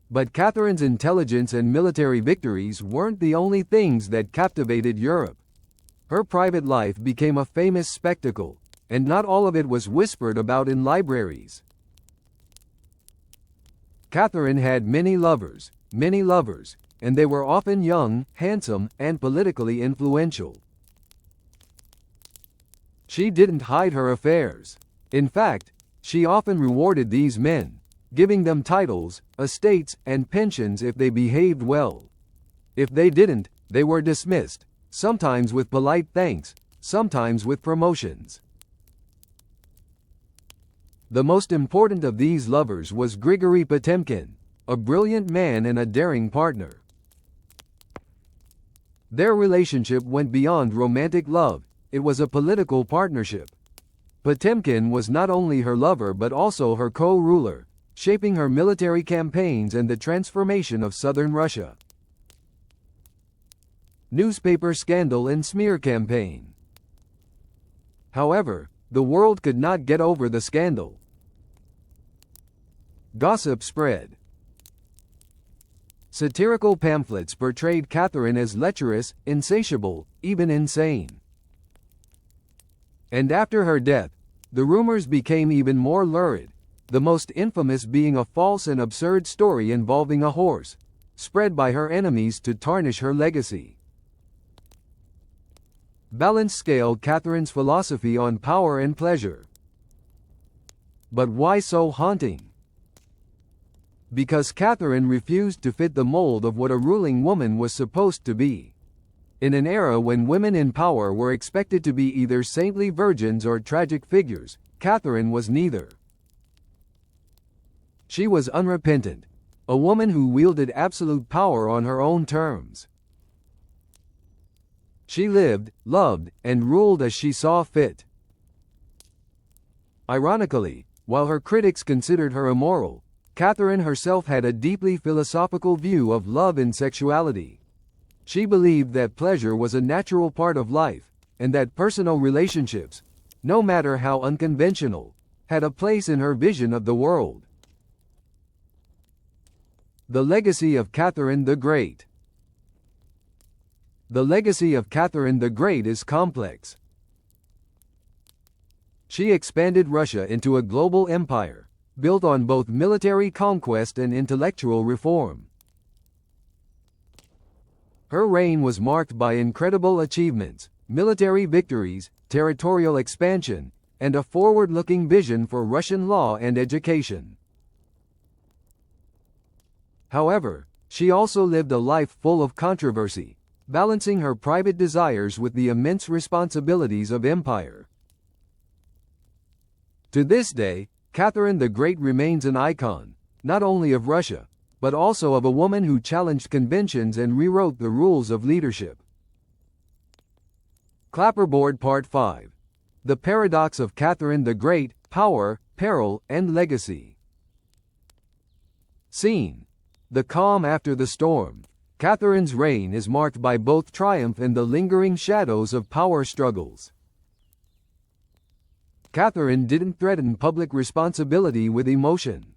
But Catherine's intelligence and military victories weren't the only things that captivated Europe. Her private life became a famous spectacle, and not all of it was whispered about in libraries. Catherine had many lovers, and they were often young, handsome, and politically influential. She didn't hide her affairs. In fact, she often rewarded these men, giving them titles, estates, and pensions if they behaved well. If they didn't, they were dismissed, sometimes with polite thanks, sometimes with promotions. The most important of these lovers was Grigory Potemkin, a brilliant man and a daring partner. Their relationship went beyond romantic love, it was a political partnership. Potemkin was not only her lover but also her co-ruler, shaping her military campaigns and the transformation of southern Russia. Newspaper scandal and smear campaign. However, the world could not get over the scandal. Gossip spread. Satirical pamphlets portrayed Catherine as lecherous, insatiable, even insane. And after her death, the rumors became even more lurid, the most infamous being a false and absurd story involving a horse, spread by her enemies to tarnish her legacy. Balance scaled Catherine's philosophy on power and pleasure. But why so haunting? Because Catherine refused to fit the mold of what a ruling woman was supposed to be. In an era when women in power were expected to be either saintly virgins or tragic figures, Catherine was neither. She was unrepentant, a woman who wielded absolute power on her own terms. She lived, loved, and ruled as she saw fit. Ironically, while her critics considered her immoral, Catherine herself had a deeply philosophical view of love and sexuality. She believed that pleasure was a natural part of life, and that personal relationships, no matter how unconventional, had a place in her vision of the world. The legacy of Catherine the Great. The legacy of Catherine the Great is complex. She expanded Russia into a global empire, built on both military conquest and intellectual reform. Her reign was marked by incredible achievements, military victories, territorial expansion, and a forward-looking vision for Russian law and education. However, she also lived a life full of controversy, balancing her private desires with the immense responsibilities of empire. To this day, Catherine the Great remains an icon, not only of Russia, but also of a woman who challenged conventions and rewrote the rules of leadership. Clapperboard Part 5. The Paradox of Catherine the Great, Power, Peril, and Legacy. Scene: the calm after the storm. Catherine's reign is marked by both triumph and the lingering shadows of power struggles. Catherine didn't threaten public responsibility with emotion.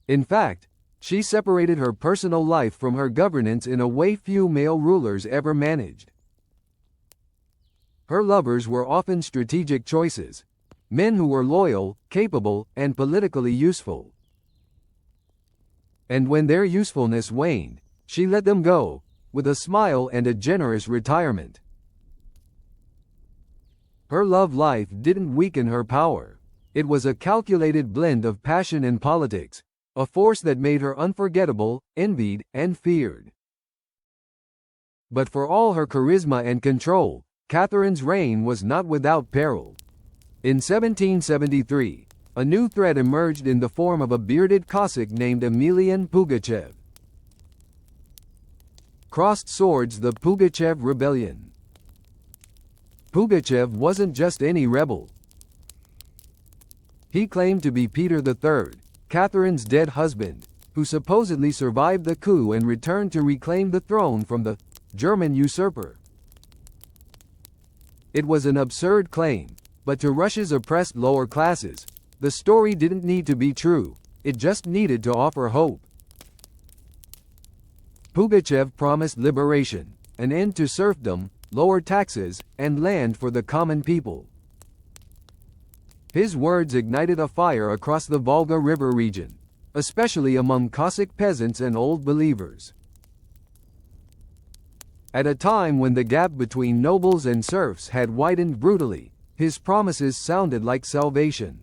In fact, she separated her personal life from her governance in a way few male rulers ever managed. Her lovers were often strategic choices, men who were loyal, capable, and politically useful. And when their usefulness waned, she let them go, with a smile and a generous retirement. Her love life didn't weaken her power. It was a calculated blend of passion and politics, a force that made her unforgettable, envied, and feared. But for all her charisma and control, Catherine's reign was not without peril. In 1773, a new threat emerged in the form of a bearded Cossack named Emelian Pugachev. Crossed swords: the Pugachev Rebellion. Pugachev wasn't just any rebel. He claimed to be Peter III, Catherine's dead husband, who supposedly survived the coup and returned to reclaim the throne from the German usurper. It was an absurd claim, but to Russia's oppressed lower classes, the story didn't need to be true, it just needed to offer hope. Pugachev promised liberation, an end to serfdom, lower taxes, and land for the common people. His words ignited a fire across the Volga River region, especially among Cossack peasants and old believers. At a time when the gap between nobles and serfs had widened brutally, his promises sounded like salvation.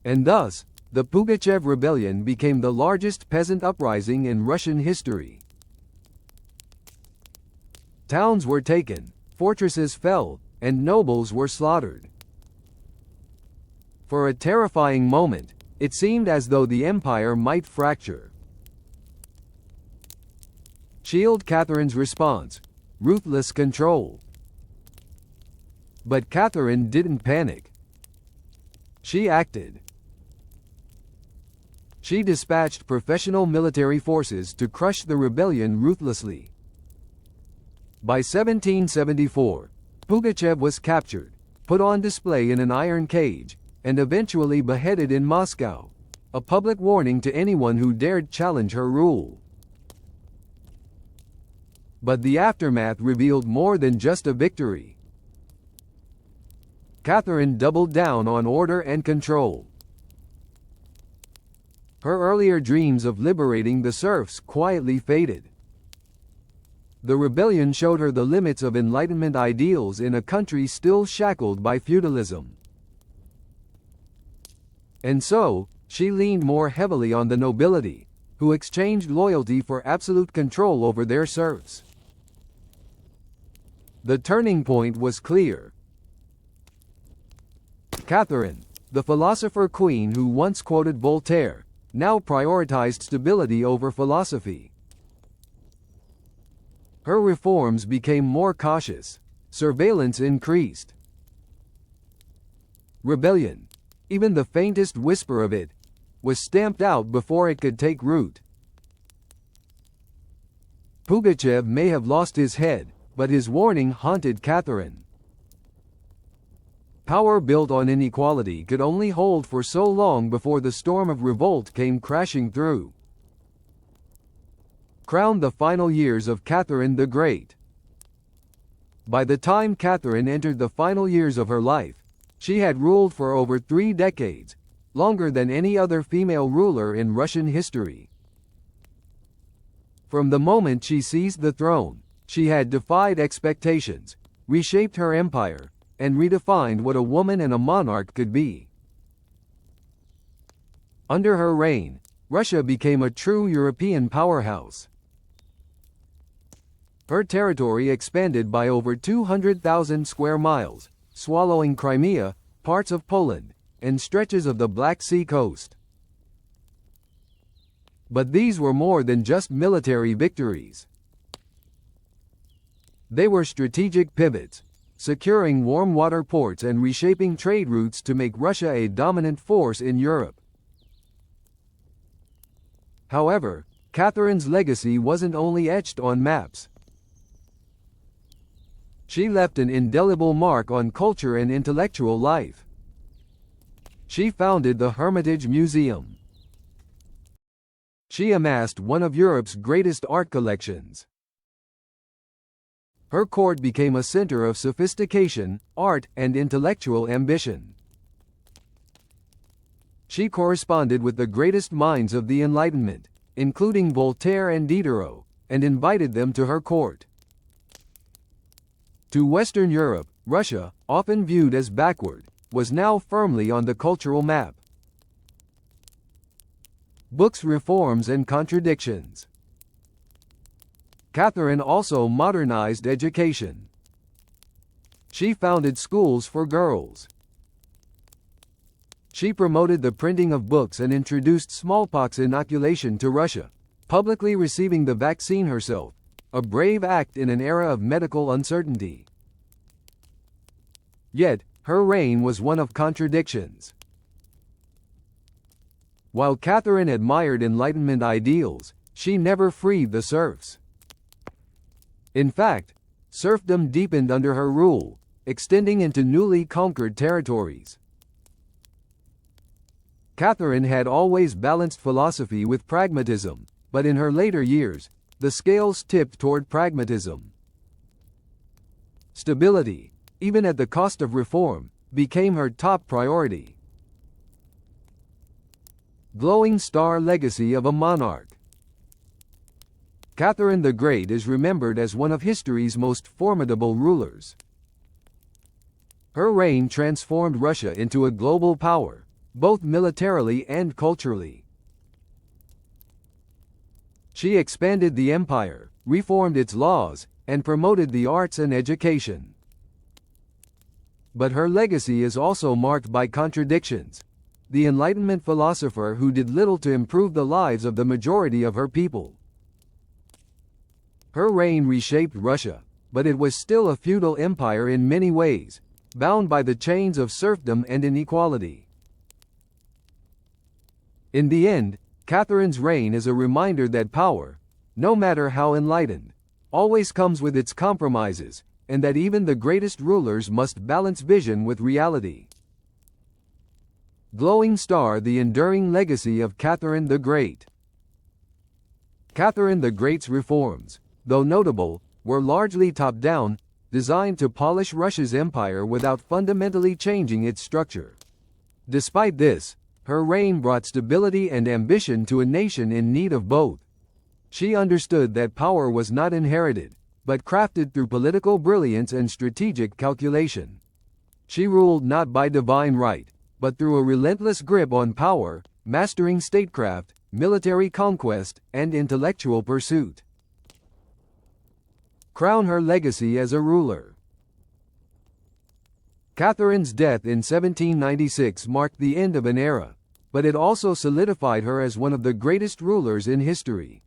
And thus, the Pugachev Rebellion became the largest peasant uprising in Russian history. Towns were taken, fortresses fell, and nobles were slaughtered. For a terrifying moment, it seemed as though the empire might fracture. Shield Catherine's response: ruthless control. But Catherine didn't panic. She acted. She dispatched professional military forces to crush the rebellion ruthlessly. By 1774, Pugachev was captured, put on display in an iron cage, and eventually beheaded in Moscow, a public warning to anyone who dared challenge her rule. But the aftermath revealed more than just a victory. Catherine doubled down on order and control. Her earlier dreams of liberating the serfs quietly faded. The rebellion showed her the limits of Enlightenment ideals in a country still shackled by feudalism. And so, she leaned more heavily on the nobility, who exchanged loyalty for absolute control over their serfs. The turning point was clear. Catherine, the philosopher queen who once quoted Voltaire, now prioritized stability over philosophy. Her reforms became more cautious. Surveillance increased. Rebellion, even the faintest whisper of it, was stamped out before it could take root. Pugachev may have lost his head, but his warning haunted Catherine. Power built on inequality could only hold for so long before the storm of revolt came crashing through. Crowned the final years of Catherine the Great. By the time Catherine entered the final years of her life, she had ruled for over 3 decades, longer than any other female ruler in Russian history. From the moment she seized the throne, she had defied expectations, reshaped her empire, and redefined what a woman and a monarch could be. Under her reign, Russia became a true European powerhouse. Her territory expanded by over 200,000 square miles, swallowing Crimea, parts of Poland, and stretches of the Black Sea coast. But these were more than just military victories. They were strategic pivots, securing warm water ports and reshaping trade routes to make Russia a dominant force in Europe. However, Catherine's legacy wasn't only etched on maps. She left an indelible mark on culture and intellectual life. She founded the Hermitage Museum. She amassed one of Europe's greatest art collections. Her court became a center of sophistication, art, and intellectual ambition. She corresponded with the greatest minds of the Enlightenment, including Voltaire and Diderot, and invited them to her court. To Western Europe, Russia, often viewed as backward, was now firmly on the cultural map. Books, reforms, and contradictions. Catherine also modernized education. She founded schools for girls. She promoted the printing of books and introduced smallpox inoculation to Russia, publicly receiving the vaccine herself, a brave act in an era of medical uncertainty. Yet, her reign was one of contradictions. While Catherine admired Enlightenment ideals, she never freed the serfs. In fact, serfdom deepened under her rule, extending into newly conquered territories. Catherine had always balanced philosophy with pragmatism, but in her later years, the scales tipped toward pragmatism. Stability, even at the cost of reform, became her top priority. Glowing star legacy of a monarch. Catherine the Great is remembered as one of history's most formidable rulers. Her reign transformed Russia into a global power, both militarily and culturally. She expanded the empire, reformed its laws, and promoted the arts and education. But her legacy is also marked by contradictions. The Enlightenment philosopher who did little to improve the lives of the majority of her people. Her reign reshaped Russia, but it was still a feudal empire in many ways, bound by the chains of serfdom and inequality. In the end, Catherine's reign is a reminder that power, no matter how enlightened, always comes with its compromises, and that even the greatest rulers must balance vision with reality. Glowing star: the enduring legacy of Catherine the Great. Catherine the Great's reforms, though notable, were largely top-down, designed to polish Russia's empire without fundamentally changing its structure. Despite this, her reign brought stability and ambition to a nation in need of both. She understood that power was not inherited, but crafted through political brilliance and strategic calculation. She ruled not by divine right, but through a relentless grip on power, mastering statecraft, military conquest, and intellectual pursuit. Crown her legacy as a ruler. Catherine's death in 1796 marked the end of an era, but it also solidified her as one of the greatest rulers in history.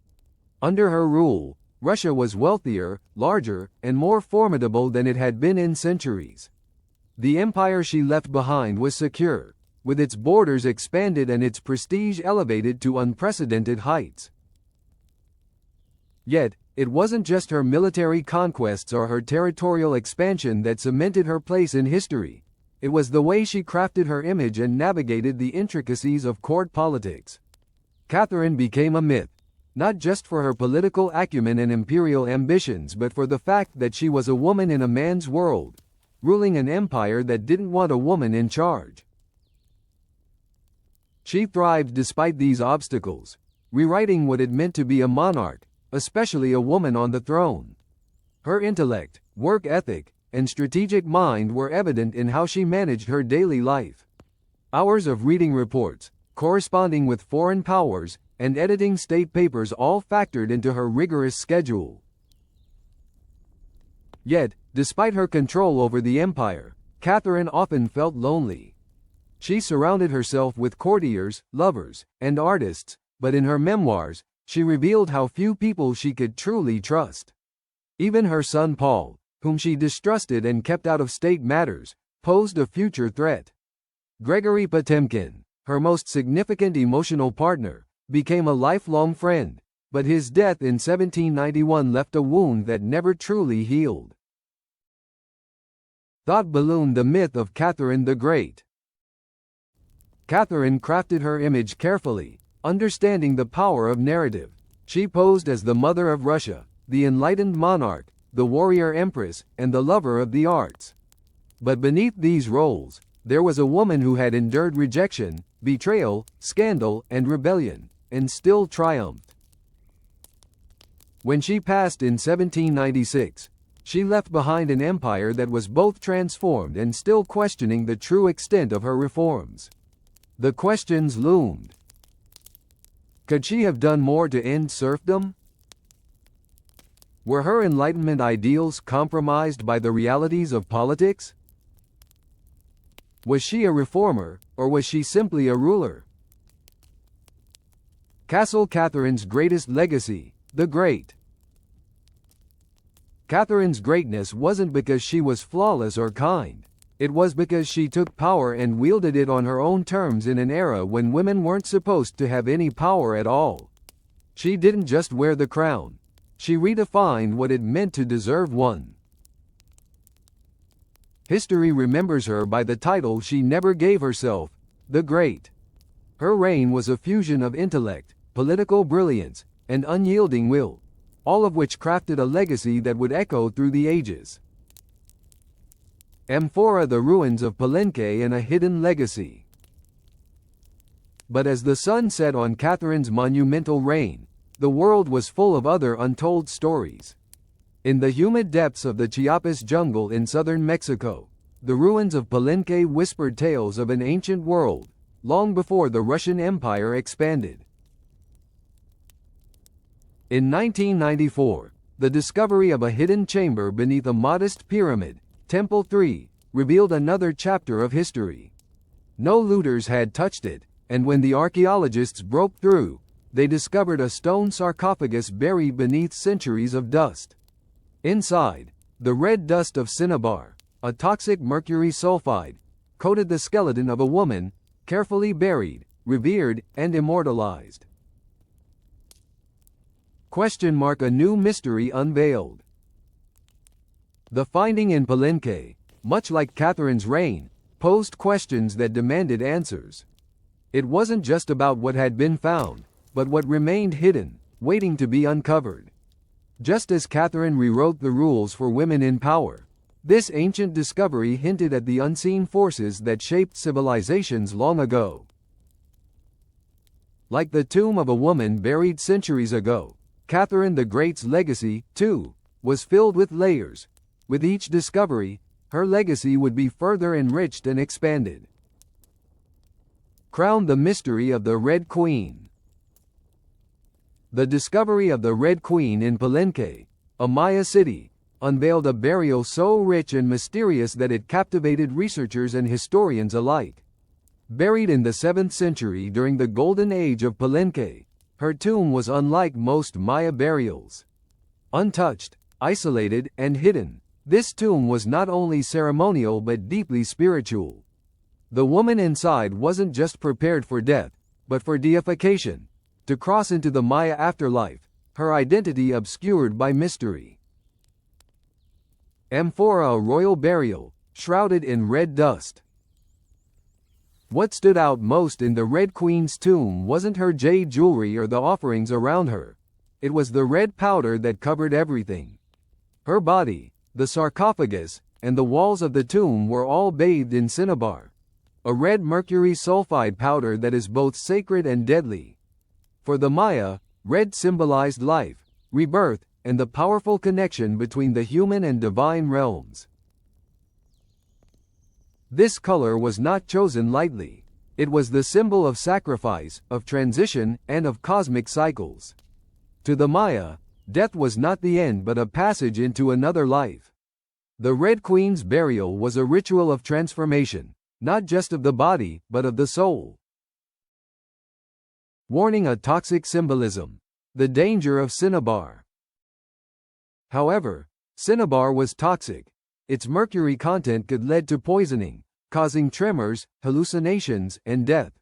Under her rule, Russia was wealthier, larger, and more formidable than it had been in centuries. The empire she left behind was secure, with its borders expanded and its prestige elevated to unprecedented heights. Yet, it wasn't just her military conquests or her territorial expansion that cemented her place in history. It was the way she crafted her image and navigated the intricacies of court politics. Catherine became a myth, not just for her political acumen and imperial ambitions but for the fact that she was a woman in a man's world, ruling an empire that didn't want a woman in charge. She thrived despite these obstacles, rewriting what it meant to be a monarch, especially a woman on the throne. Her intellect, work ethic, and strategic mind were evident in how she managed her daily life. Hours of reading reports, corresponding with foreign powers, and editing state papers all factored into her rigorous schedule. Yet, despite her control over the empire, Catherine often felt lonely. She surrounded herself with courtiers, lovers, and artists, but in her memoirs, she revealed how few people she could truly trust. Even her son Paul, whom she distrusted and kept out of state matters, posed a future threat. Gregory Potemkin, her most significant emotional partner, became a lifelong friend, but his death in 1791 left a wound that never truly healed. Thought balloon: the myth of Catherine the Great. Catherine crafted her image carefully, understanding the power of narrative. She posed as the mother of Russia, the enlightened monarch, the warrior empress, and the lover of the arts. But beneath these roles, there was a woman who had endured rejection, betrayal, scandal, and rebellion, and still triumphed. When she passed in 1796, she left behind an empire that was both transformed and still questioning the true extent of her reforms. The questions loomed. Could she have done more to end serfdom? Were her Enlightenment ideals compromised by the realities of politics? Was she a reformer, or was she simply a ruler? Castle Catherine's greatest legacy, the Great. Catherine's greatness wasn't because she was flawless or kind. It was because she took power and wielded it on her own terms in an era when women weren't supposed to have any power at all. She didn't just wear the crown. She redefined what it meant to deserve one. History remembers her by the title she never gave herself, the Great. Her reign was a fusion of intellect, political brilliance, and unyielding will, all of which crafted a legacy that would echo through the ages. Amphora, the ruins of Palenque and a hidden legacy. But as the sun set on Catherine's monumental reign, the world was full of other untold stories. In the humid depths of the Chiapas jungle in southern Mexico, the ruins of Palenque whispered tales of an ancient world, long before the Russian Empire expanded. In 1994, the discovery of a hidden chamber beneath a modest pyramid, Temple 3, revealed another chapter of history. No looters had touched it, and when the archaeologists broke through, they discovered a stone sarcophagus buried beneath centuries of dust. Inside, the red dust of cinnabar, a toxic mercury sulfide, coated the skeleton of a woman, carefully buried, revered, and immortalized. A new mystery unveiled. The finding in Palenque, much like Catherine's reign, posed questions that demanded answers. It wasn't just about what had been found, but what remained hidden, waiting to be uncovered. Just as Catherine rewrote the rules for women in power, this ancient discovery hinted at the unseen forces that shaped civilizations long ago. Like the tomb of a woman buried centuries ago, Catherine the Great's legacy, too, was filled with layers. With each discovery, her legacy would be further enriched and expanded. Crowned the mystery of the Red Queen. The discovery of the Red Queen in Palenque, a Maya city, unveiled a burial so rich and mysterious that it captivated researchers and historians alike. Buried in the 7th century during the Golden Age of Palenque, her tomb was unlike most Maya burials. Untouched, isolated, and hidden, this tomb was not only ceremonial but deeply spiritual. The woman inside wasn't just prepared for death, but for deification, to cross into the Maya afterlife, her identity obscured by mystery. Amphora, a royal burial, shrouded in red dust. What stood out most in the Red Queen's tomb wasn't her jade jewelry or the offerings around her. It was the red powder that covered everything. Her body, the sarcophagus, and the walls of the tomb were all bathed in cinnabar, a red mercury sulfide powder that is both sacred and deadly. For the Maya, red symbolized life, rebirth, and the powerful connection between the human and divine realms. This color was not chosen lightly. It was the symbol of sacrifice, of transition, and of cosmic cycles. To the Maya, death was not the end but a passage into another life. The Red Queen's burial was a ritual of transformation, not just of the body, but of the soul. Warning: a toxic symbolism. The danger of cinnabar. However, cinnabar was toxic. Its mercury content could lead to poisoning, causing tremors, hallucinations, and death.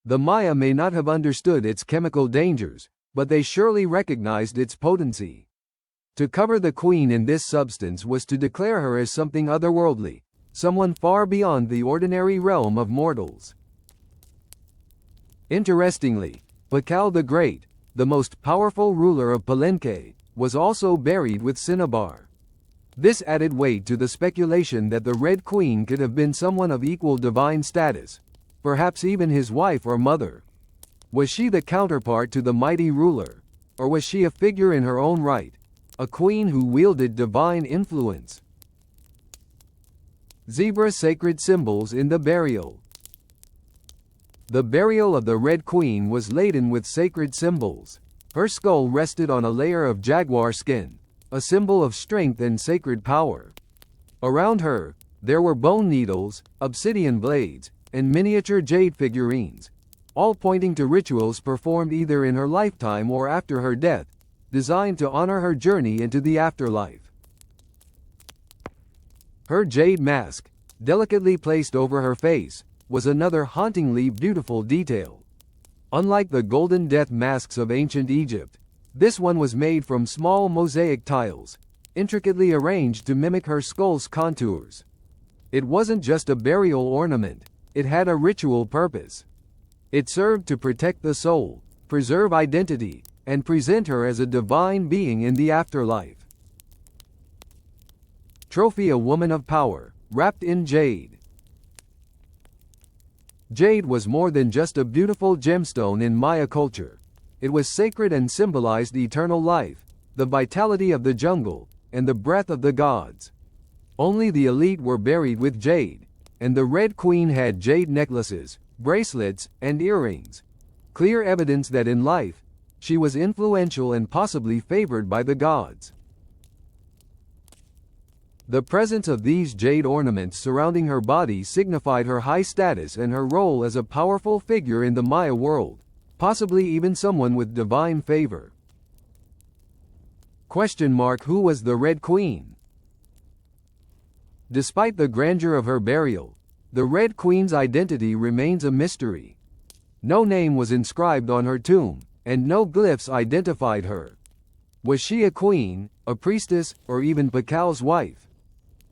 The Maya may not have understood its chemical dangers, but they surely recognized its potency. To cover the queen in this substance was to declare her as something otherworldly, someone far beyond the ordinary realm of mortals. Interestingly, Pakal the Great, the most powerful ruler of Palenque, was also buried with cinnabar. This added weight to the speculation that the Red Queen could have been someone of equal divine status, perhaps even his wife or mother. Was she the counterpart to the mighty ruler, or was she a figure in her own right, a queen who wielded divine influence? Zebra sacred symbols in the burial. The burial of the Red Queen was laden with sacred symbols. Her skull rested on a layer of jaguar skin, a symbol of strength and sacred power. Around her, there were bone needles, obsidian blades, and miniature jade figurines, all pointing to rituals performed either in her lifetime or after her death, designed to honor her journey into the afterlife. Her jade mask, delicately placed over her face, was another hauntingly beautiful detail. Unlike the Golden Death masks of ancient Egypt, this one was made from small mosaic tiles, intricately arranged to mimic her skull's contours. It wasn't just a burial ornament, it had a ritual purpose. It served to protect the soul, preserve identity, and present her as a divine being in the afterlife. Trophy: a woman of power, wrapped in jade. Jade was more than just a beautiful gemstone in Maya culture. It was sacred and symbolized eternal life, the vitality of the jungle, and the breath of the gods. Only the elite were buried with jade, and the Red Queen had jade necklaces, bracelets, and earrings. Clear evidence that in life, she was influential and possibly favored by the gods. The presence of these jade ornaments surrounding her body signified her high status and her role as a powerful figure in the Maya world, possibly even someone with divine favor. Who was the Red Queen? Despite the grandeur of her burial, the Red Queen's identity remains a mystery. No name was inscribed on her tomb, and no glyphs identified her. Was she a queen, a priestess, or even Pakal's wife?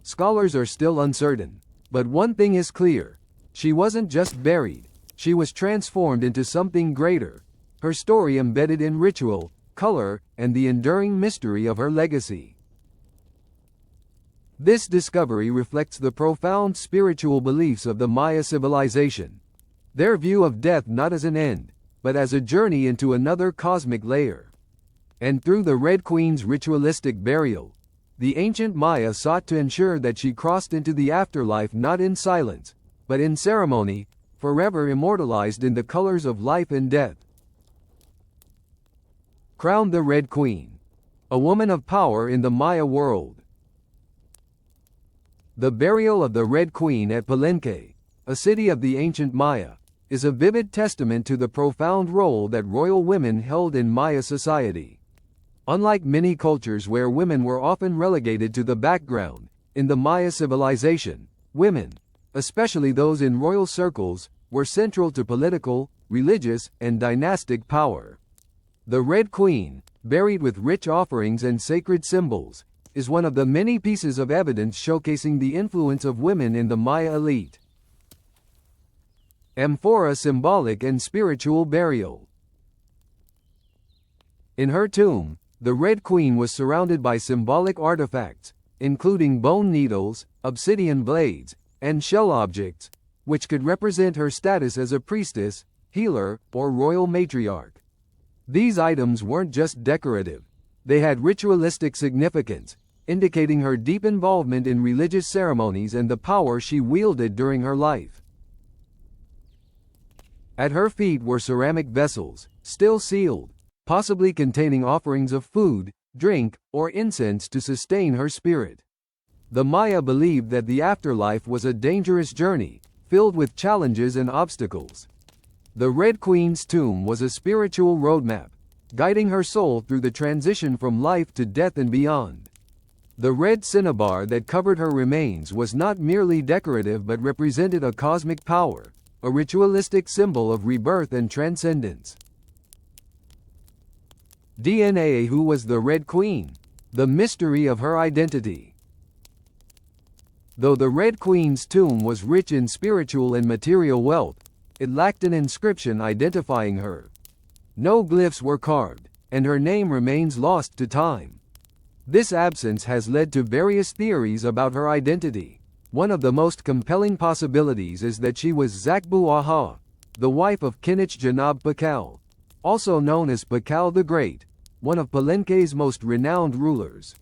Scholars are still uncertain, but one thing is clear: she wasn't just buried, she was transformed into something greater, her story embedded in ritual, color, and the enduring mystery of her legacy. This discovery reflects the profound spiritual beliefs of the Maya civilization. Their view of death not as an end, but as a journey into another cosmic layer. And through the Red Queen's ritualistic burial, the ancient Maya sought to ensure that she crossed into the afterlife not in silence, but in ceremony, forever immortalized in the colors of life and death. Crowned the Red Queen. A woman of power in the Maya world. The burial of the Red Queen at Palenque, a city of the ancient Maya, is a vivid testament to the profound role that royal women held in Maya society. Unlike many cultures where women were often relegated to the background, in the Maya civilization, women, especially those in royal circles, were central to political, religious, and dynastic power. The Red Queen, buried with rich offerings and sacred symbols, is one of the many pieces of evidence showcasing the influence of women in the Maya elite. Amphora: symbolic and spiritual burial. In her tomb, the Red Queen was surrounded by symbolic artifacts, including bone needles, obsidian blades, and shell objects, which could represent her status as a priestess, healer, or royal matriarch. These items weren't just decorative, they had ritualistic significance, indicating her deep involvement in religious ceremonies and the power she wielded during her life. At her feet were ceramic vessels, still sealed, possibly containing offerings of food, drink, or incense to sustain her spirit. The Maya believed that the afterlife was a dangerous journey, filled with challenges and obstacles. The Red Queen's tomb was a spiritual roadmap, guiding her soul through the transition from life to death and beyond. The red cinnabar that covered her remains was not merely decorative but represented a cosmic power, a ritualistic symbol of rebirth and transcendence. DNA: who was the Red Queen? The mystery of her identity. Though the Red Queen's tomb was rich in spiritual and material wealth, it lacked an inscription identifying her. No glyphs were carved, and her name remains lost to time. This absence has led to various theories about her identity. One of the most compelling possibilities is that she was Zakbu Aha, the wife of Kinich Janab Pakal, also known as Pakal the Great, one of Palenque's most renowned rulers.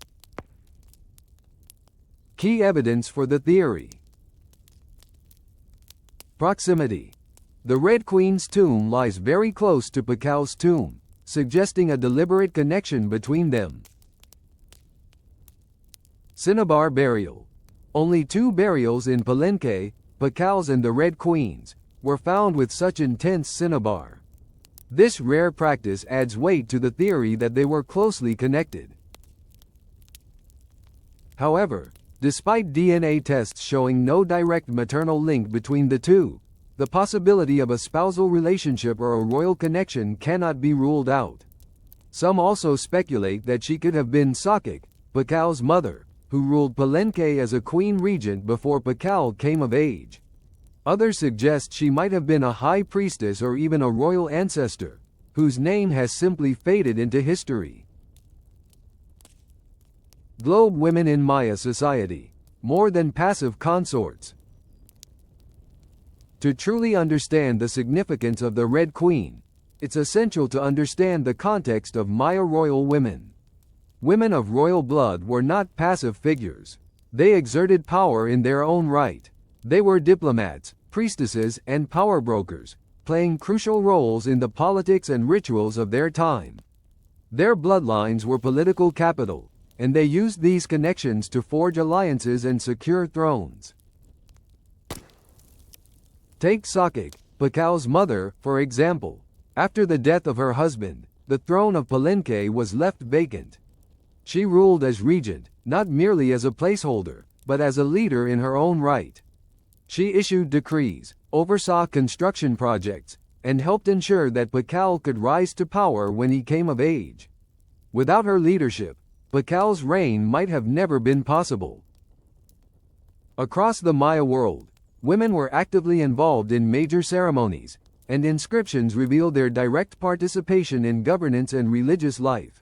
Key evidence for the theory. Proximity. The Red Queen's tomb lies very close to Pakal's tomb, suggesting a deliberate connection between them. Cinnabar burial. Only 2 burials in Palenque, Pacal's and the Red Queens, were found with such intense cinnabar. This rare practice adds weight to the theory that they were closely connected. However, despite DNA tests showing no direct maternal link between the two, the possibility of a spousal relationship or a royal connection cannot be ruled out. Some also speculate that she could have been Sakik, Pacal's mother, who ruled Palenque as a queen regent before Pacal came of age. Others suggest she might have been a high priestess or even a royal ancestor, whose name has simply faded into history. Globe women in Maya society. More than passive consorts. To truly understand the significance of the Red Queen, it's essential to understand the context of Maya royal women. Women of royal blood were not passive figures. They exerted power in their own right. They were diplomats, priestesses, and power brokers, playing crucial roles in the politics and rituals of their time. Their bloodlines were political capital, and they used these connections to forge alliances and secure thrones. Take Sakik, Pacal's mother, for example. After the death of her husband, the throne of Palenque was left vacant. She ruled as regent, not merely as a placeholder, but as a leader in her own right. She issued decrees, oversaw construction projects, and helped ensure that Pacal could rise to power when he came of age. Without her leadership, Pacal's reign might have never been possible. Across the Maya world, women were actively involved in major ceremonies, and inscriptions reveal their direct participation in governance and religious life.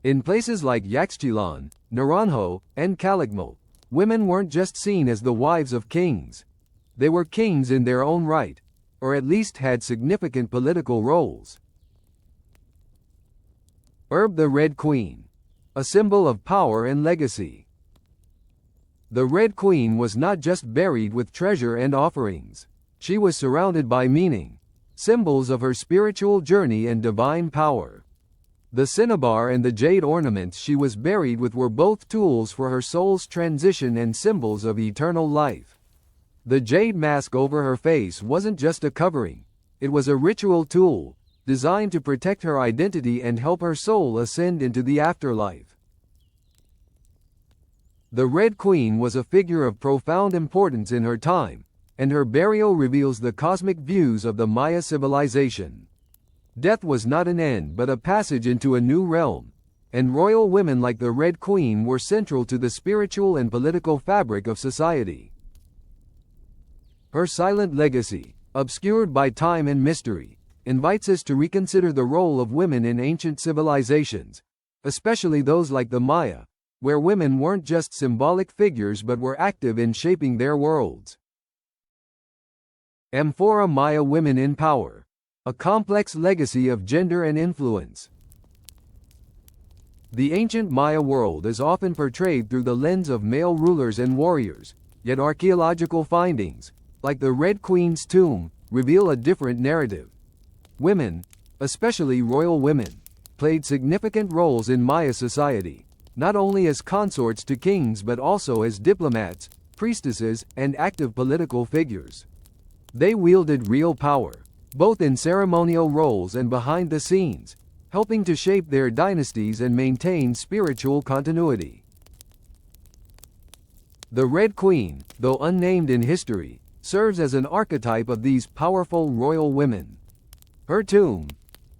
In places like Yaxchilan, Naranjo, and Calakmul, women weren't just seen as the wives of kings. They were kings in their own right, or at least had significant political roles. Herb the Red Queen. A symbol of power and legacy. The Red Queen was not just buried with treasure and offerings. She was surrounded by meaning, symbols of her spiritual journey and divine power. The cinnabar and the jade ornaments she was buried with were both tools for her soul's transition and symbols of eternal life. The jade mask over her face wasn't just a covering, it was a ritual tool, designed to protect her identity and help her soul ascend into the afterlife. The Red Queen was a figure of profound importance in her time, and her burial reveals the cosmic views of the Maya civilization. Death was not an end but a passage into a new realm, and royal women like the Red Queen were central to the spiritual and political fabric of society. Her silent legacy, obscured by time and mystery, invites us to reconsider the role of women in ancient civilizations, especially those like the Maya, where women weren't just symbolic figures but were active in shaping their worlds. Amphora Maya women in power. A complex legacy of gender and influence. The ancient Maya world is often portrayed through the lens of male rulers and warriors, yet archaeological findings, like the Red Queen's tomb, reveal a different narrative. Women, especially royal women, played significant roles in Maya society, not only as consorts to kings but also as diplomats, priestesses, and active political figures. They wielded real power, both in ceremonial roles and behind the scenes, helping to shape their dynasties and maintain spiritual continuity. The Red Queen, though unnamed in history, serves as an archetype of these powerful royal women. Her tomb,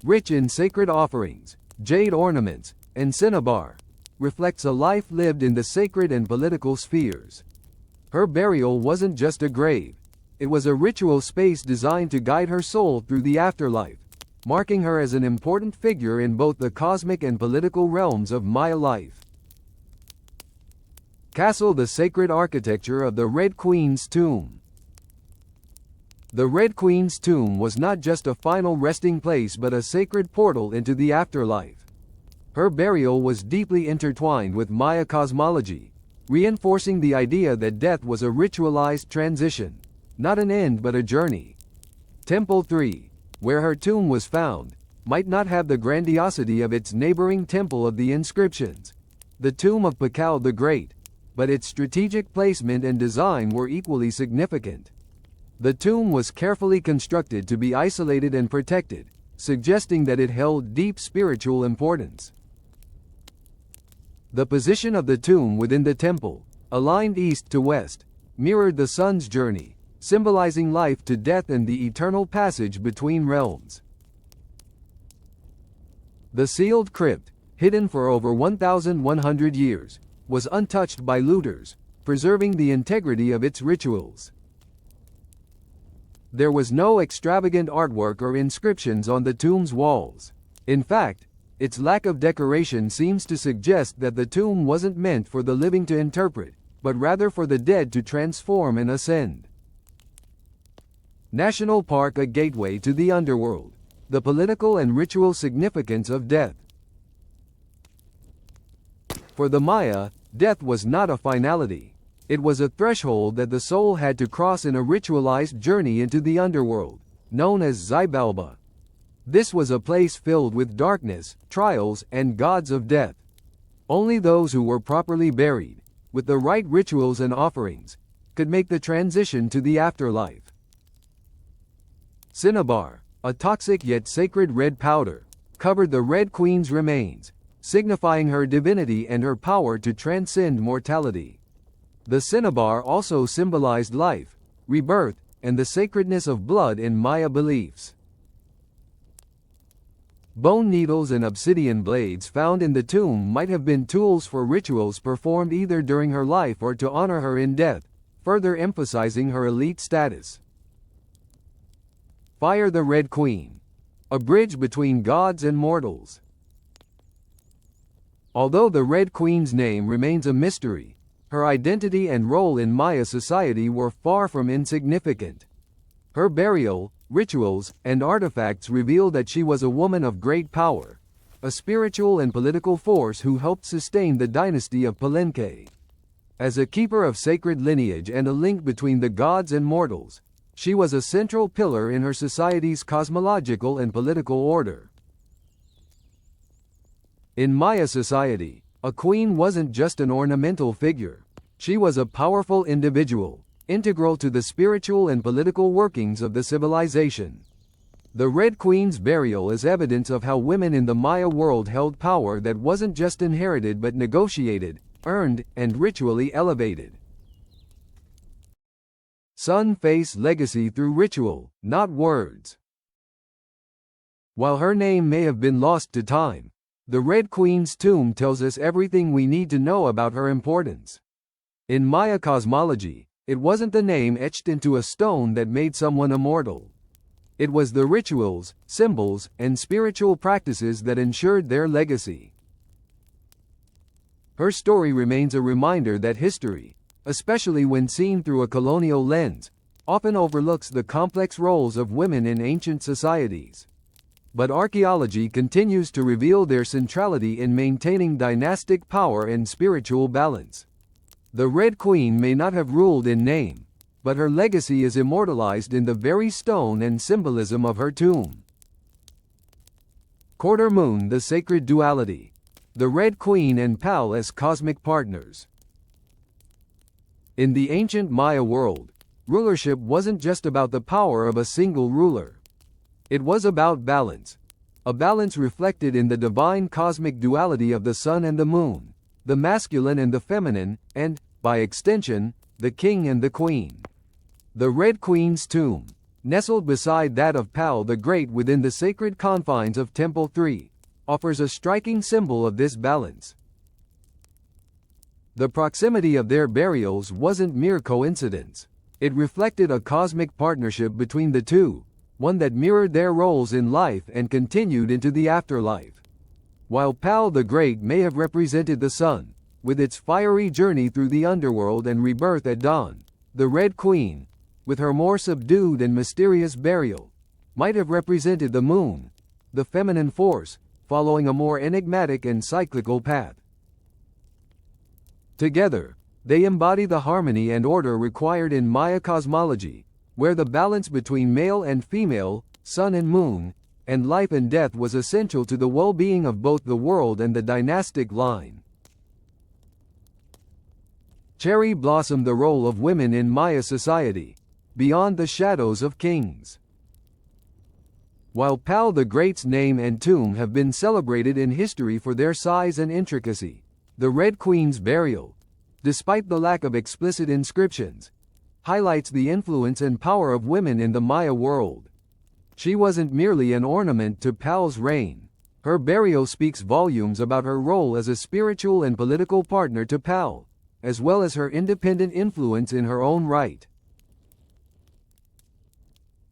rich in sacred offerings, jade ornaments, and cinnabar, reflects a life lived in the sacred and political spheres. Her burial wasn't just a grave, it was a ritual space designed to guide her soul through the afterlife, marking her as an important figure in both the cosmic and political realms of Maya life. Castle. The sacred architecture of the Red Queen's tomb. The Red Queen's tomb was not just a final resting place but a sacred portal into the afterlife. Her burial was deeply intertwined with Maya cosmology, reinforcing the idea that death was a ritualized transition, not an end but a journey. Temple 3, where her tomb was found, might not have the grandiosity of its neighboring Temple of the Inscriptions, the tomb of Pacal the Great, but its strategic placement and design were equally significant. The tomb was carefully constructed to be isolated and protected, suggesting that it held deep spiritual importance. The position of the tomb within the temple, aligned east to west, mirrored the sun's journey, symbolizing life to death and the eternal passage between realms. The sealed crypt, hidden for over 1,100 years, was untouched by looters, preserving the integrity of its rituals. There was no extravagant artwork or inscriptions on the tomb's walls. In fact, its lack of decoration seems to suggest that the tomb wasn't meant for the living to interpret, but rather for the dead to transform and ascend. National Park, a gateway to the underworld. The political and ritual significance of death. For the Maya, death was not a finality. It was a threshold that the soul had to cross in a ritualized journey into the underworld, known as Xibalba. This was a place filled with darkness, trials, and gods of death. Only those who were properly buried, with the right rituals and offerings, could make the transition to the afterlife. Cinnabar, a toxic yet sacred red powder, covered the Red Queen's remains, signifying her divinity and her power to transcend mortality. The cinnabar also symbolized life, rebirth, and the sacredness of blood in Maya beliefs. Bone needles and obsidian blades found in the tomb might have been tools for rituals performed either during her life or to honor her in death, further emphasizing her elite status. Fire the Red Queen, a bridge between gods and mortals. Although the Red Queen's name remains a mystery, her identity and role in Maya society were far from insignificant. Her burial, rituals, and artifacts reveal that she was a woman of great power, a spiritual and political force who helped sustain the dynasty of Palenque. As a keeper of sacred lineage and a link between the gods and mortals, she was a central pillar in her society's cosmological and political order. In Maya society, a queen wasn't just an ornamental figure. She was a powerful individual, integral to the spiritual and political workings of the civilization. The Red Queen's burial is evidence of how women in the Maya world held power that wasn't just inherited but negotiated, earned, and ritually elevated. Sun Face legacy through ritual, not words. While her name may have been lost to time, the Red Queen's tomb tells us everything we need to know about her importance. In Maya cosmology, it wasn't the name etched into a stone that made someone immortal. It was the rituals, symbols, and spiritual practices that ensured their legacy. Her story remains a reminder that history, especially when seen through a colonial lens, often overlooks the complex roles of women in ancient societies. But archaeology continues to reveal their centrality in maintaining dynastic power and spiritual balance. The Red Queen may not have ruled in name, but her legacy is immortalized in the very stone and symbolism of her tomb. Quarter Moon, the sacred duality. The Red Queen and Pal as cosmic partners. In the ancient Maya world, rulership wasn't just about the power of a single ruler. It was about balance. A balance reflected in the divine cosmic duality of the sun and the moon, the masculine and the feminine, and, by extension, the king and the queen. The Red Queen's tomb, nestled beside that of Pal the Great within the sacred confines of Temple 3, offers a striking symbol of this balance. The proximity of their burials wasn't mere coincidence. It reflected a cosmic partnership between the two, one that mirrored their roles in life and continued into the afterlife. While Pal the Great may have represented the sun, with its fiery journey through the underworld and rebirth at dawn, the Red Queen, with her more subdued and mysterious burial, might have represented the moon, the feminine force, following a more enigmatic and cyclical path. Together, they embody the harmony and order required in Maya cosmology, where the balance between male and female, sun and moon, and life and death was essential to the well-being of both the world and the dynastic line. cherry blossomed the role of women in Maya society, beyond the shadows of kings. While Pal the Great's name and tomb have been celebrated in history for their size and intricacy, the Red Queen's burial, despite the lack of explicit inscriptions, highlights the influence and power of women in the Maya world. She wasn't merely an ornament to Pal's reign. Her burial speaks volumes about her role as a spiritual and political partner to Pal, as well as her independent influence in her own right.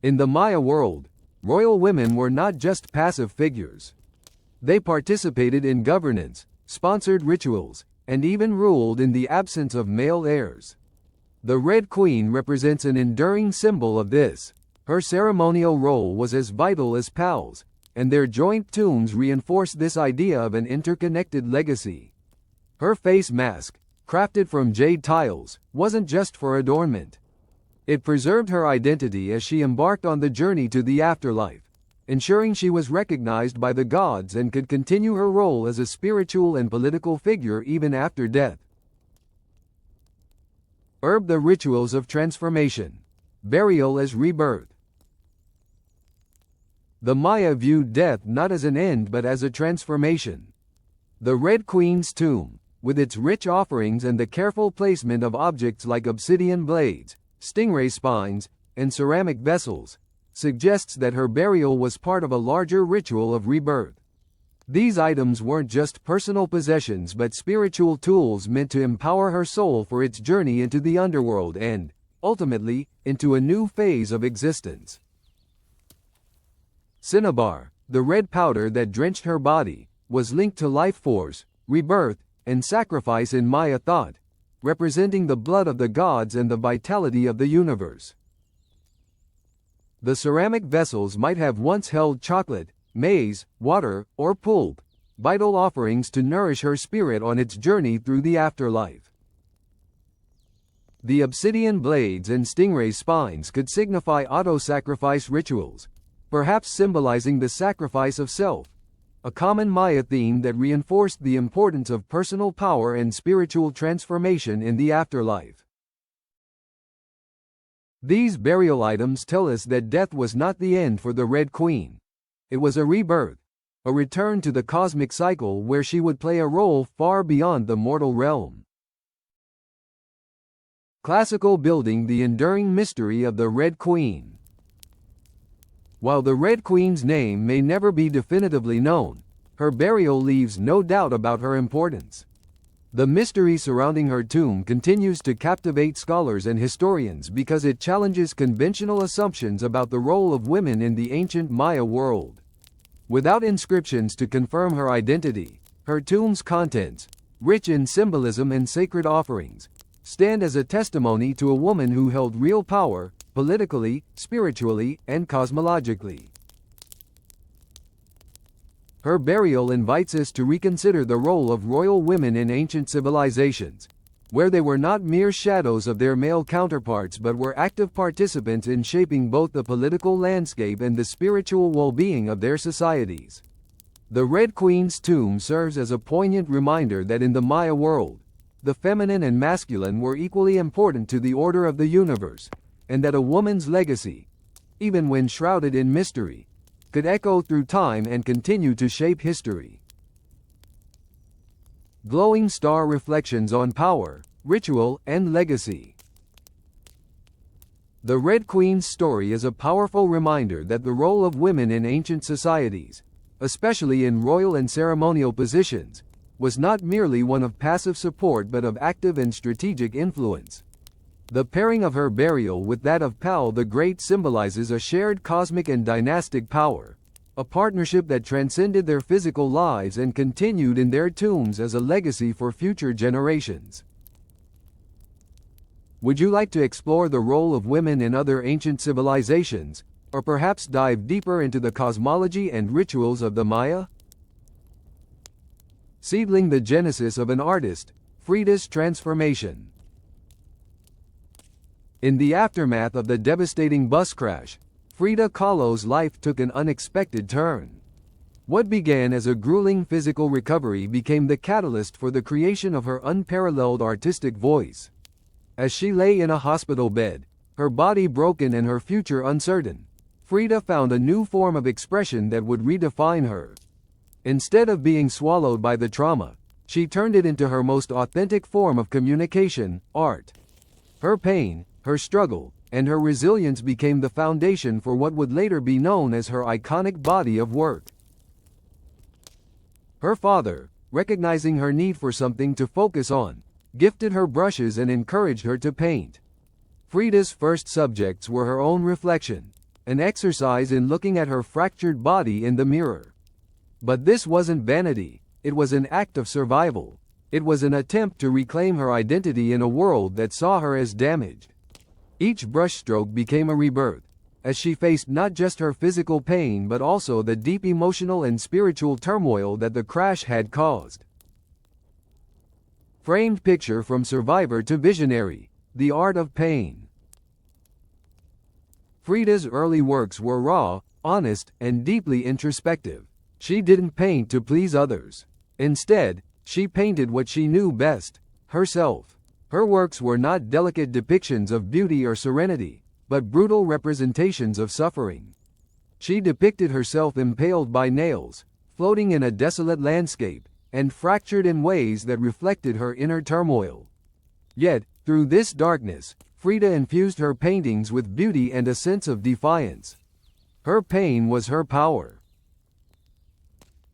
In the Maya world, royal women were not just passive figures. They participated in governance, sponsored rituals, and even ruled in the absence of male heirs. The Red Queen represents an enduring symbol of this. Her ceremonial role was as vital as Pal's, and their joint tombs reinforce this idea of an interconnected legacy. Her face mask, crafted from jade tiles, wasn't just for adornment. It preserved her identity as she embarked on the journey to the afterlife, ensuring she was recognized by the gods and could continue her role as a spiritual and political figure even after death. The rituals of transformation. Burial as rebirth. The Maya viewed death not as an end but as a transformation. The Red Queen's tomb, with its rich offerings and the careful placement of objects like obsidian blades, stingray spines, and ceramic vessels, suggests that her burial was part of a larger ritual of rebirth. These items weren't just personal possessions but spiritual tools meant to empower her soul for its journey into the underworld and, ultimately, into a new phase of existence. Cinnabar, the red powder that drenched her body, was linked to life force, rebirth, and sacrifice in Maya thought, representing the blood of the gods and the vitality of the universe. The ceramic vessels might have once held chocolate, maize, water, or pulp, vital offerings to nourish her spirit on its journey through the afterlife. The obsidian blades and stingray spines could signify auto-sacrifice rituals, perhaps symbolizing the sacrifice of self, a common Maya theme that reinforced the importance of personal power and spiritual transformation in the afterlife. These burial items tell us that death was not the end for the Red Queen. It was a rebirth, a return to the cosmic cycle where she would play a role far beyond the mortal realm. Classical building. The enduring mystery of the Red Queen. While the Red Queen's name may never be definitively known, her burial leaves no doubt about her importance. The mystery surrounding her tomb continues to captivate scholars and historians because it challenges conventional assumptions about the role of women in the ancient Maya world. Without inscriptions to confirm her identity, her tomb's contents, rich in symbolism and sacred offerings, stand as a testimony to a woman who held real power, politically, spiritually, and cosmologically. Her burial invites us to reconsider the role of royal women in ancient civilizations, where they were not mere shadows of their male counterparts but were active participants in shaping both the political landscape and the spiritual well-being of their societies. The Red Queen's tomb serves as a poignant reminder that in the Maya world, the feminine and masculine were equally important to the order of the universe, and that a woman's legacy, even when shrouded in mystery, could echo through time and continue to shape history. Glowing star reflections on power, ritual, and legacy. The Red Queen's story is a powerful reminder that the role of women in ancient societies, especially in royal and ceremonial positions, was not merely one of passive support but of active and strategic influence. The pairing of her burial with that of Pal the Great symbolizes a shared cosmic and dynastic power, a partnership that transcended their physical lives and continued in their tombs as a legacy for future generations. Would you like to explore the role of women in other ancient civilizations, or perhaps dive deeper into the cosmology and rituals of the Maya? Seedling the genesis of an artist, Frida's transformation. In the aftermath of the devastating bus crash, Frida Kahlo's life took an unexpected turn. What began as a grueling physical recovery became the catalyst for the creation of her unparalleled artistic voice. As she lay in a hospital bed, her body broken and her future uncertain, Frida found a new form of expression that would redefine her. Instead of being swallowed by the trauma, she turned it into her most authentic form of communication, art. Her pain, her struggle, and her resilience became the foundation for what would later be known as her iconic body of work. Her father, recognizing her need for something to focus on, gifted her brushes and encouraged her to paint. Frida's first subjects were her own reflection, an exercise in looking at her fractured body in the mirror. But this wasn't vanity, it was an act of survival. It was an attempt to reclaim her identity in a world that saw her as damaged. Each brushstroke became a rebirth, as she faced not just her physical pain but also the deep emotional and spiritual turmoil that the crash had caused. Framed picture from survivor to visionary, the art of pain. Frida's early works were raw, honest, and deeply introspective. She didn't paint to please others. Instead, she painted what she knew best, herself. Her works were not delicate depictions of beauty or serenity, but brutal representations of suffering. She depicted herself impaled by nails, floating in a desolate landscape, and fractured in ways that reflected her inner turmoil. Yet, through this darkness, Frida infused her paintings with beauty and a sense of defiance. Her pain was her power.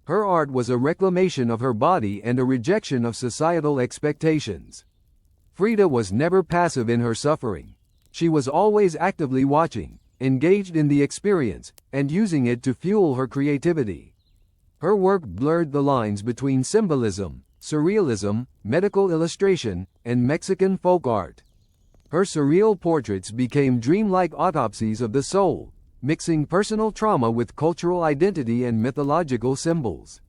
Her art was a reclamation of her body and a rejection of societal expectations. Frida was never passive in her suffering. She was always actively watching, engaged in the experience, and using it to fuel her creativity. Her work blurred the lines between symbolism, surrealism, medical illustration, and Mexican folk art. Her surreal portraits became dreamlike autopsies of the soul, mixing personal trauma with cultural identity and mythological symbols.